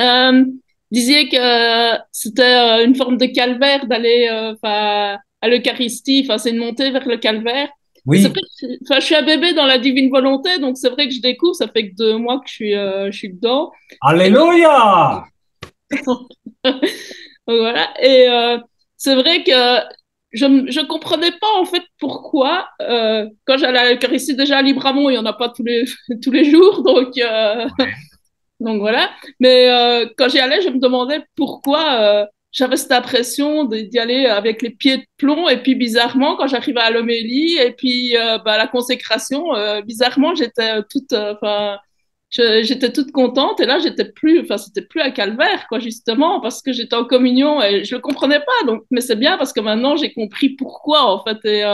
Euh, Disiez que c'était une forme de calvaire d'aller à l'Eucharistie, enfin c'est une montée vers le calvaire. Et c'est Oui. vrai que enfin, je suis un bébé dans la divine volonté, donc c'est vrai que je découvre, ça fait que 2 mois que je suis dedans. Et Alléluia! voilà. Et c'est vrai que je comprenais pas en fait pourquoi quand j'allais à l'Eucharistie déjà à Libramont, il y en a pas tous les tous les jours, donc voilà. Mais quand j'y allais, je me demandais pourquoi j'avais cette impression d'y aller avec les pieds de plomb. Et puis bizarrement, quand j'arrivais à l'homélie et puis bah, la consécration, bizarrement, j'étais enfin, j'étais toute contente. Et là, j'étais plus, enfin, c'était plus à calvaire, quoi, justement, parce que j'étais en communion et je le comprenais pas. Donc, mais c'est bien parce que maintenant, j'ai compris pourquoi, en fait. Et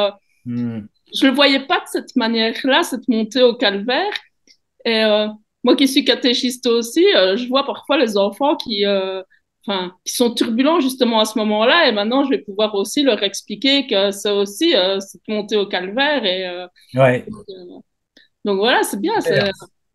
Hmm. je le voyais pas de cette manière-là, cette montée au calvaire. Et moi qui suis catéchiste aussi, je vois parfois les enfants enfin, qui sont turbulents justement à ce moment-là. Et maintenant, je vais pouvoir aussi leur expliquer que c'est aussi cette montée au calvaire. Et Ouais. donc voilà, c'est bien. Super.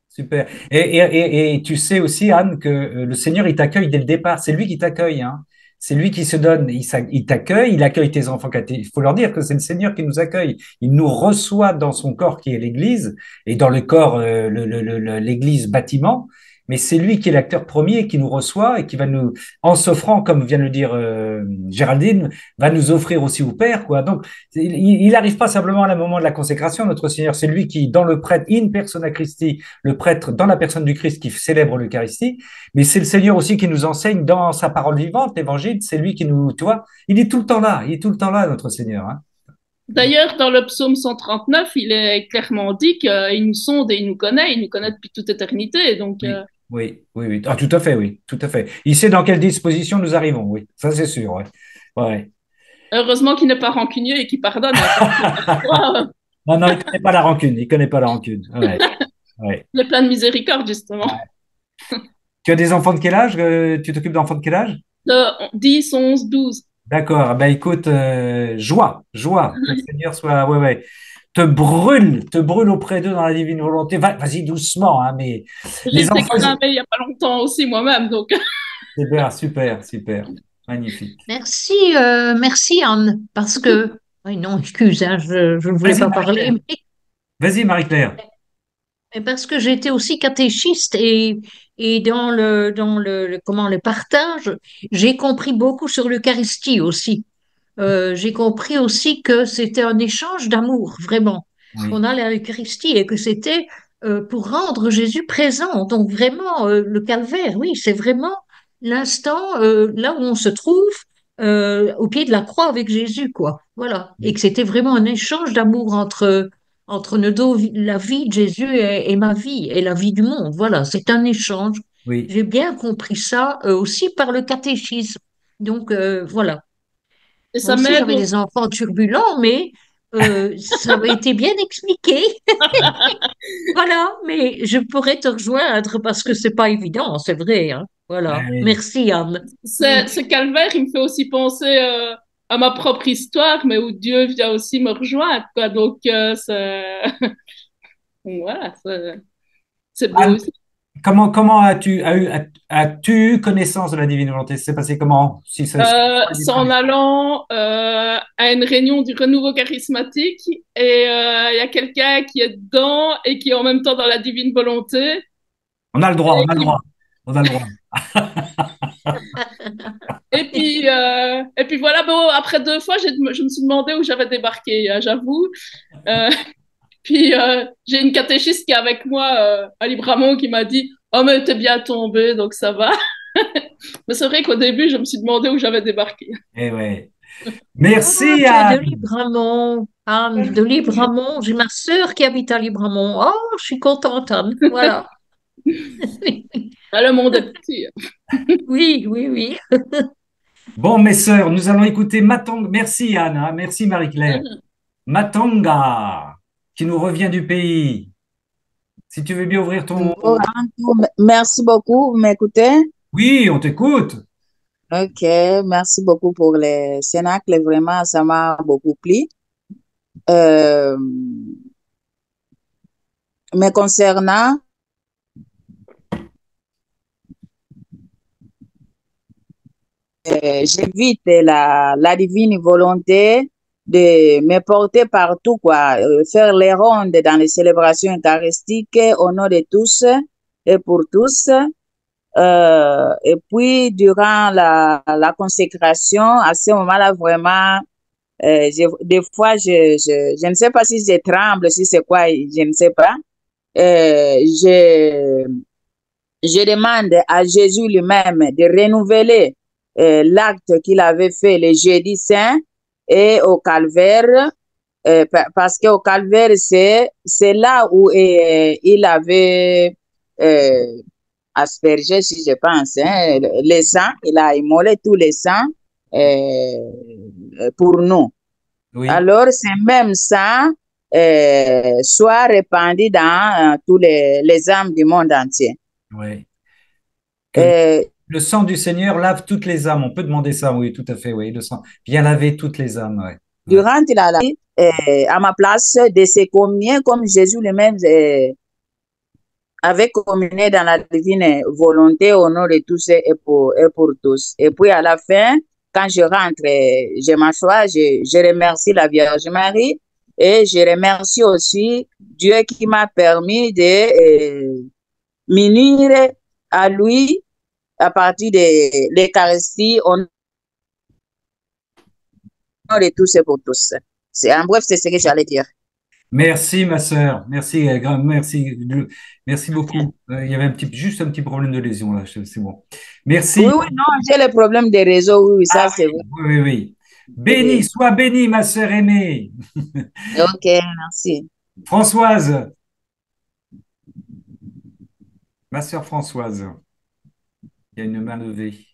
Super. Et tu sais aussi, Anne, que le Seigneur, il t'accueille dès le départ. C'est lui qui t'accueille, hein. C'est lui qui se donne. Il t'accueille, il accueille tes enfants. Il faut leur dire que c'est le Seigneur qui nous accueille. Il nous reçoit dans son corps qui est l'Église et dans le corps, l'Église bâtiment. Mais c'est lui qui est l'acteur premier qui nous reçoit et qui va nous, en s'offrant, comme vient de le dire Géraldine, va nous offrir aussi au Père, quoi. Donc, il n'arrive pas simplement à la moment de la consécration, notre Seigneur. C'est lui qui, dans le prêtre, in persona Christi, le prêtre dans la personne du Christ qui célèbre l'Eucharistie, mais c'est le Seigneur aussi qui nous enseigne dans sa parole vivante, l'Évangile, c'est lui qui nous, tu vois, il est tout le temps là, il est tout le temps là, notre Seigneur. Hein. D'ailleurs, dans le psaume 139, il est clairement dit qu'il nous sonde et il nous connaît depuis toute éternité. Donc, Oui, oui, oui, oui. Ah, tout à fait, oui, tout à fait. Il sait dans quelle disposition nous arrivons, oui, ça c'est sûr, ouais. Ouais. heureusement qu'il n'est pas rancunier et qu'il pardonne. Hein, parce que parfois, Non, non, il connaît pas la rancune, il connaît pas la rancune. Ouais, ouais. il est plein de miséricorde, justement. Tu as des enfants de quel âge? Tu t'occupes d'enfants de quel âge? De 10, 11, 12. D'accord, ben écoute, joie, que le Seigneur soit, ouais, ouais, te brûle auprès d'eux dans la divine volonté. Vas-y doucement, hein, mais J'ai les été enfants, cramée il n'y a pas longtemps aussi moi-même, donc super, super, super, magnifique. Merci, merci Anne, parce que, oui, non, excuse, hein, je ne voulais Vas-y, pas parler, Marie-Claire. Vas-y, Marie-Claire. mais parce que j'étais aussi catéchiste et comment, le partage, j'ai compris beaucoup sur l'Eucharistie aussi. J'ai compris aussi que c'était un échange d'amour, vraiment, Oui, qu'on allait à l'Eucharistie et que c'était pour rendre Jésus présent. Donc vraiment, le calvaire, oui, c'est vraiment l'instant là où on se trouve au pied de la croix avec Jésus, quoi. Voilà. Et oui, que c'était vraiment un échange d'amour entre la vie de Jésus et ma vie et la vie du monde. Voilà, c'est un échange. oui. J'ai bien compris ça aussi par le catéchisme. Donc voilà. et Moi ça aussi, m'aide. j'avais des enfants turbulents, mais ça avait été bien expliqué. Voilà, mais je pourrais te rejoindre parce que c'est pas évident, c'est vrai, hein. Voilà. Oui. Merci, Anne. Ce calvaire, il me fait aussi penser à ma propre histoire, mais où Dieu vient aussi me rejoindre, quoi. Donc voilà, c'est beau Anne, aussi. comment as-tu eu connaissance de la divine volonté? C'est passé comment? Si ça, C'est en allant à une réunion du renouveau charismatique et il y a quelqu'un qui est dedans et qui est en même temps dans la divine volonté on a le droit, et on a le qui droit, on a le droit. Et puis voilà, bon, après 2 fois, je me suis demandé où j'avais débarqué, j'avoue. Euh, puis j'ai une catéchiste qui est avec moi à Libramont qui m'a dit, oh mais t'es bien tombé, donc ça va. Mais c'est vrai qu'au début, je me suis demandé où j'avais débarqué. Eh ouais. Ah, Merci, tu es de Anne. Libramont, Anne, de Libramont. J'ai ma sœur qui habite à Libramont. Oh, je suis contente, Anne. Voilà. Ah, le monde est petit. Oui, oui, oui. Bon, mes sœurs, nous allons écouter Matong. Merci, Anne. Hein. Merci, Marie-Claire. Matonga, qui nous revient du pays. Si tu veux bien ouvrir ton... Merci beaucoup, vous m'écoutez? Oui, on t'écoute. Ok, merci beaucoup pour les cénacles, vraiment, ça m'a beaucoup plu. Euh, mais concernant, j'évite la divine volonté de me porter partout, quoi, faire les rondes dans les célébrations eucharistiques au nom de tous et pour tous. Et puis, durant la consécration, à ce moment-là, vraiment, des fois, je ne sais pas si je tremble, si c'est quoi, je ne sais pas. Je demande à Jésus lui-même de renouveler l'acte qu'il avait fait le jeudi saint et au calvaire, parce qu'au calvaire, c'est là où il avait aspergé, si je pense, hein, les sangs, il a immolé tous les sangs pour nous. Oui, Alors, ces mêmes sangs soient répandus dans tous les âmes du monde entier. oui. Que Euh, le sang du Seigneur lave toutes les âmes. On peut demander ça, oui, tout à fait, oui. Le sang vient laver toutes les âmes, ouais. Ouais. Durant la vie, à ma place, de se communier comme Jésus lui-même avait communié dans la divine volonté au nom de tous et pour tous. Et puis à la fin, quand je rentre, je m'assois, je remercie la Vierge Marie et je remercie aussi Dieu qui m'a permis de m'unir à lui à partir de l'Eucharistie au nom de tous et pour tous. En bref, c'est ce que j'allais dire. Merci, ma sœur. Merci, merci, merci beaucoup. Il y avait juste un petit problème de lésion là. C'est bon. Merci. Oui, oui, non, j'ai le problème des réseaux. Oui, ça, c'est vrai. Oui, oui, oui. Béni, sois bénie, ma sœur aimée. Ok, merci. Françoise, ma sœur Françoise. Il y a une main levée.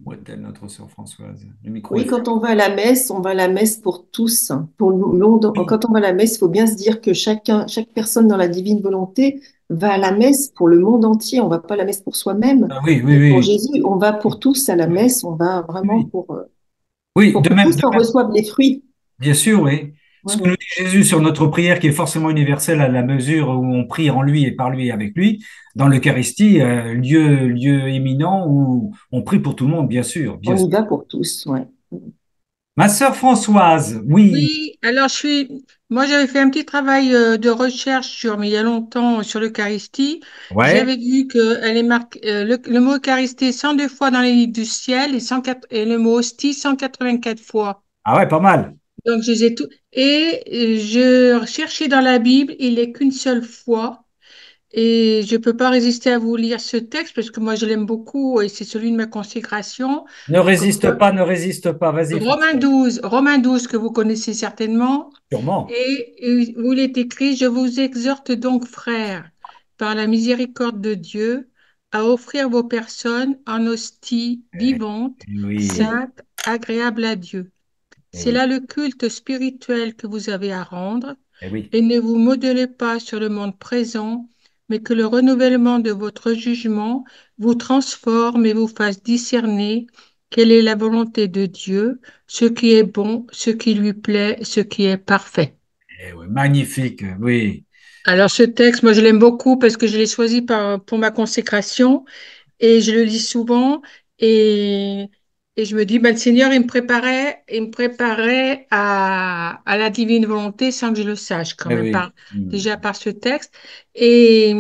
Où est-elle, notre sœur Françoise? Le micro Oui, est quand on va à la messe pour tous, hein, pour le monde. Quand on va à la messe, il faut bien se dire que chaque personne dans la divine volonté va à la messe pour le monde entier. On va pas à la messe pour soi-même. Ah, oui, oui, Et pour oui. Jésus, on va pour tous à la messe. On va vraiment Oui, pour de que même, tous en reçoivent les fruits. bien sûr, oui. Ce que Voilà. nous dit Jésus sur notre prière, qui est forcément universelle à la mesure où on prie en lui et par lui et avec lui, dans l'Eucharistie, lieu éminent où on prie pour tout le monde, bien sûr, bien On sûr. y va pour tous. Ouais. Ma sœur Françoise, oui, Oui, alors moi j'avais fait un petit travail de recherche mais il y a longtemps sur l'Eucharistie. ouais. J'avais vu que elle est marquée, le mot Eucharistie est 102 fois dans les livres du ciel et, 104 et le mot hostie 184 fois. Ah ouais, pas mal. Donc je les ai tout. Et je cherchais dans la Bible, il n'est qu'une seule fois. Et je ne peux pas résister à vous lire ce texte parce que moi je l'aime beaucoup et c'est celui de ma consécration. Comme Ne résiste pas, vas-y Françoise. Romains 12 que vous connaissez certainement. Sûrement. Et où il est écrit, je vous exhorte donc, frères, par la miséricorde de Dieu, à offrir vos personnes en hostie vivante, Oui, sainte, agréable à Dieu. eh C'est oui, là le culte spirituel que vous avez à rendre, eh oui. et ne vous modelez pas sur le monde présent, mais que le renouvellement de votre jugement vous transforme et vous fasse discerner quelle est la volonté de Dieu, ce qui est bon, ce qui lui plaît, ce qui est parfait. Eh oui, magnifique, oui. Alors ce texte, moi je l'aime beaucoup parce que je l'ai choisi pour ma consécration et je le lis souvent et, et je me dis, ben, le Seigneur, il me préparait à la divine volonté sans que je le sache quand Eh même, oui. Hmm. déjà par ce texte. Et,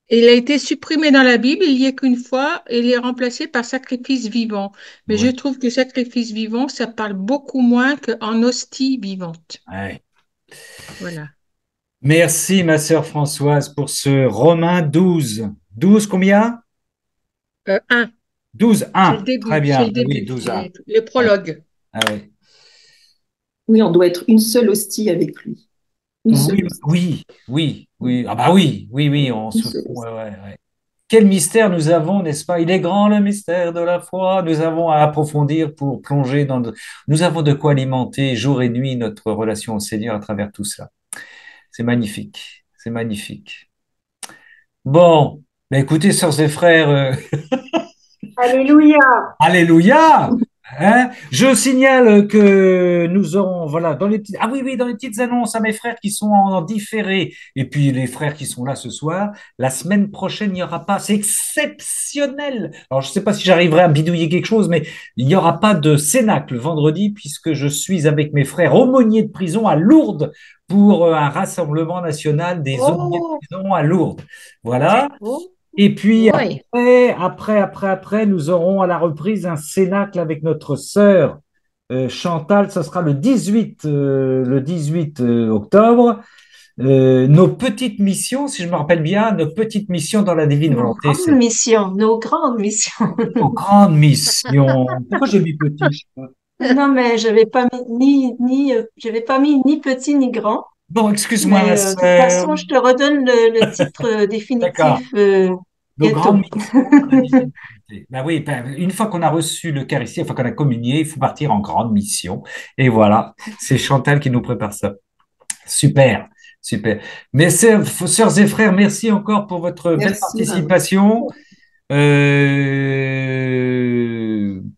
et il a été supprimé dans la Bible, il n'y est qu'une fois, et il est remplacé par sacrifice vivant. Mais je Ouais. trouve que sacrifice vivant, ça parle beaucoup moins qu'en hostie vivante. Ouais. Voilà. Merci, ma sœur Françoise, pour ce Romains 12. 12 combien? 1, 12, c'est le 1. Très début, bien. Oui, 12, 1. c'est le Ouais. prologue. Ah ouais. Oui, on doit être une seule hostie avec lui. Une seule Oui, hostie. oui, oui, oui. Ah bah oui, oui, oui, on Une se fout. seule Ouais, hostie. ouais, ouais. Quel mystère nous avons, n'est-ce pas? Il est grand le mystère de la foi. Nous avons à approfondir pour plonger dans. Nous avons de quoi alimenter jour et nuit notre relation au Seigneur à travers tout cela. C'est magnifique. C'est magnifique. Bon, bah écoutez, sœurs et frères, Alléluia. alléluia! Hein? Je signale que nous aurons, voilà, dans les petites, ah oui, oui, dans les petites annonces à mes frères qui sont en différé, et puis les frères qui sont là ce soir, la semaine prochaine, il n'y aura pas, c'est exceptionnel. Alors, je ne sais pas si j'arriverai à bidouiller quelque chose, mais il n'y aura pas de cénacle vendredi, puisque je suis avec mes frères aumôniers de prison à Lourdes pour un rassemblement national des aumôniers Oh, de prison à Lourdes. Voilà. oh, Et puis oui. après, nous aurons à la reprise un cénacle avec notre sœur Chantal. Ce sera le 18 octobre. Nos petites missions, si je me rappelle bien, nos petites missions dans la divine Nos volonté, grandes c'est missions, nos grandes missions. nos grandes missions. Pourquoi j'ai mis petit? Non, mais j'avais pas mis ni petit ni grand. Bon, excuse-moi, ma Mais de toute sœur. façon, je te redonne le titre D'accord. définitif Nos grandes bientôt. missions dans la divine volonté. Ben oui, ben, une fois qu'on a reçu l'Eucharistie, une fois qu'on a communié, il faut partir en grande mission. Et voilà, c'est Chantal qui nous prépare ça. Super, super. Mes sœurs et frères, merci encore pour votre belle Merci, Raoul. participation.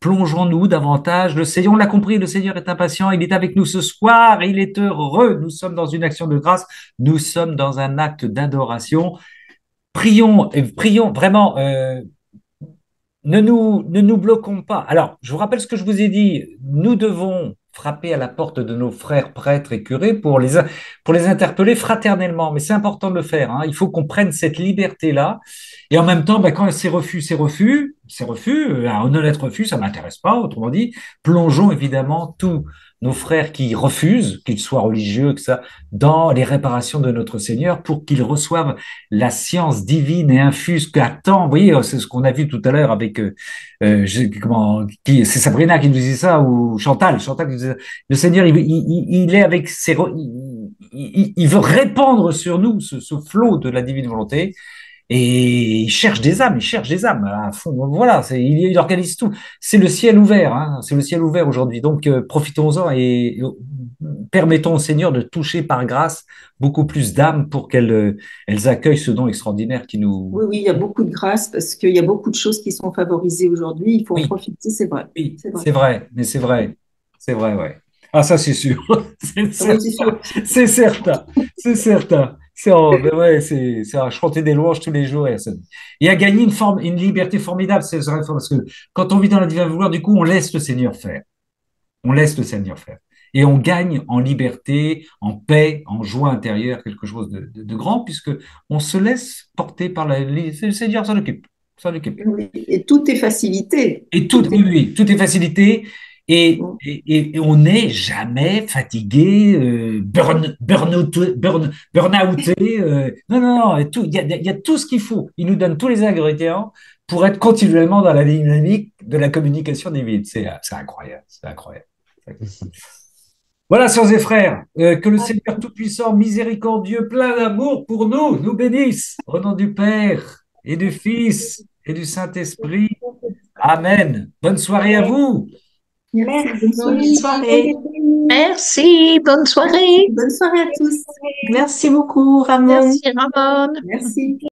Plongeons-nous davantage. Le Seigneur, on l'a compris, le Seigneur est impatient. Il est avec nous ce soir. Il est heureux. Nous sommes dans une action de grâce. Nous sommes dans un acte d'adoration. Prions, et prions vraiment. Ne nous bloquons pas. Alors, je vous rappelle ce que je vous ai dit. Nous devons frapper à la porte de nos frères prêtres et curés pour les interpeller fraternellement. Mais c'est important de le faire, hein. Il faut qu'on prenne cette liberté-là. Et en même temps, ben, quand c'est refus, c'est refus. C'est refus. Un honnête refus, ça m'intéresse pas. Autrement dit, plongeons évidemment tous nos frères qui refusent, qu'ils soient religieux, que ça, dans les réparations de notre Seigneur pour qu'ils reçoivent la science divine et infuse qu'attend. Vous voyez, c'est ce qu'on a vu tout à l'heure avec c'est Sabrina qui nous disait ça ou Chantal qui nous disait ça. Le Seigneur, il est avec il veut répandre sur nous ce flot de la divine volonté. Et il cherche des âmes à fond. Voilà, il organise tout. C'est le ciel ouvert, hein, c'est le ciel ouvert aujourd'hui. Donc profitons-en et permettons au Seigneur de toucher par grâce beaucoup plus d'âmes pour elles accueillent ce don extraordinaire qui nous. Oui, oui, il y a beaucoup de grâce parce qu'il y a beaucoup de choses qui sont favorisées aujourd'hui. Il faut en Oui, profiter, c'est vrai. oui, C'est vrai. c'est vrai, mais c'est vrai, ouais. Ah, ça c'est sûr, c'est Ah oui, c'est sûr. c'est certain, c'est certain. Mais ouais, c'est à chanter des louanges tous les jours et à gagner une liberté formidable. C'est vrai, parce que quand on vit dans la divine volonté, du coup, on laisse le Seigneur faire. On laisse le Seigneur faire. Et on gagne en liberté, en paix, en joie intérieure, quelque chose de grand, puisque on se laisse porter par le Seigneur s'en occupe. S'en occupe. Oui, et tout est facilité. Et tout, oui, oui, tout est facilité. Et on n'est jamais fatigué, burn-outé. Non, non, non, il y a tout ce qu'il faut. Il nous donne tous les ingrédients pour être continuellement dans la dynamique de la communication divine. C'est incroyable, c'est incroyable. Voilà, sœurs et frères, que le Seigneur Tout-Puissant, miséricordieux, plein d'amour pour nous, nous bénisse. Au nom du Père et du Fils et du Saint-Esprit. Amen. Bonne soirée à vous. Merci, bonne Bonne soirée. Merci, bonne soirée. Bonne soirée à tous. Merci beaucoup, Ramon. Merci, Ramon. Merci.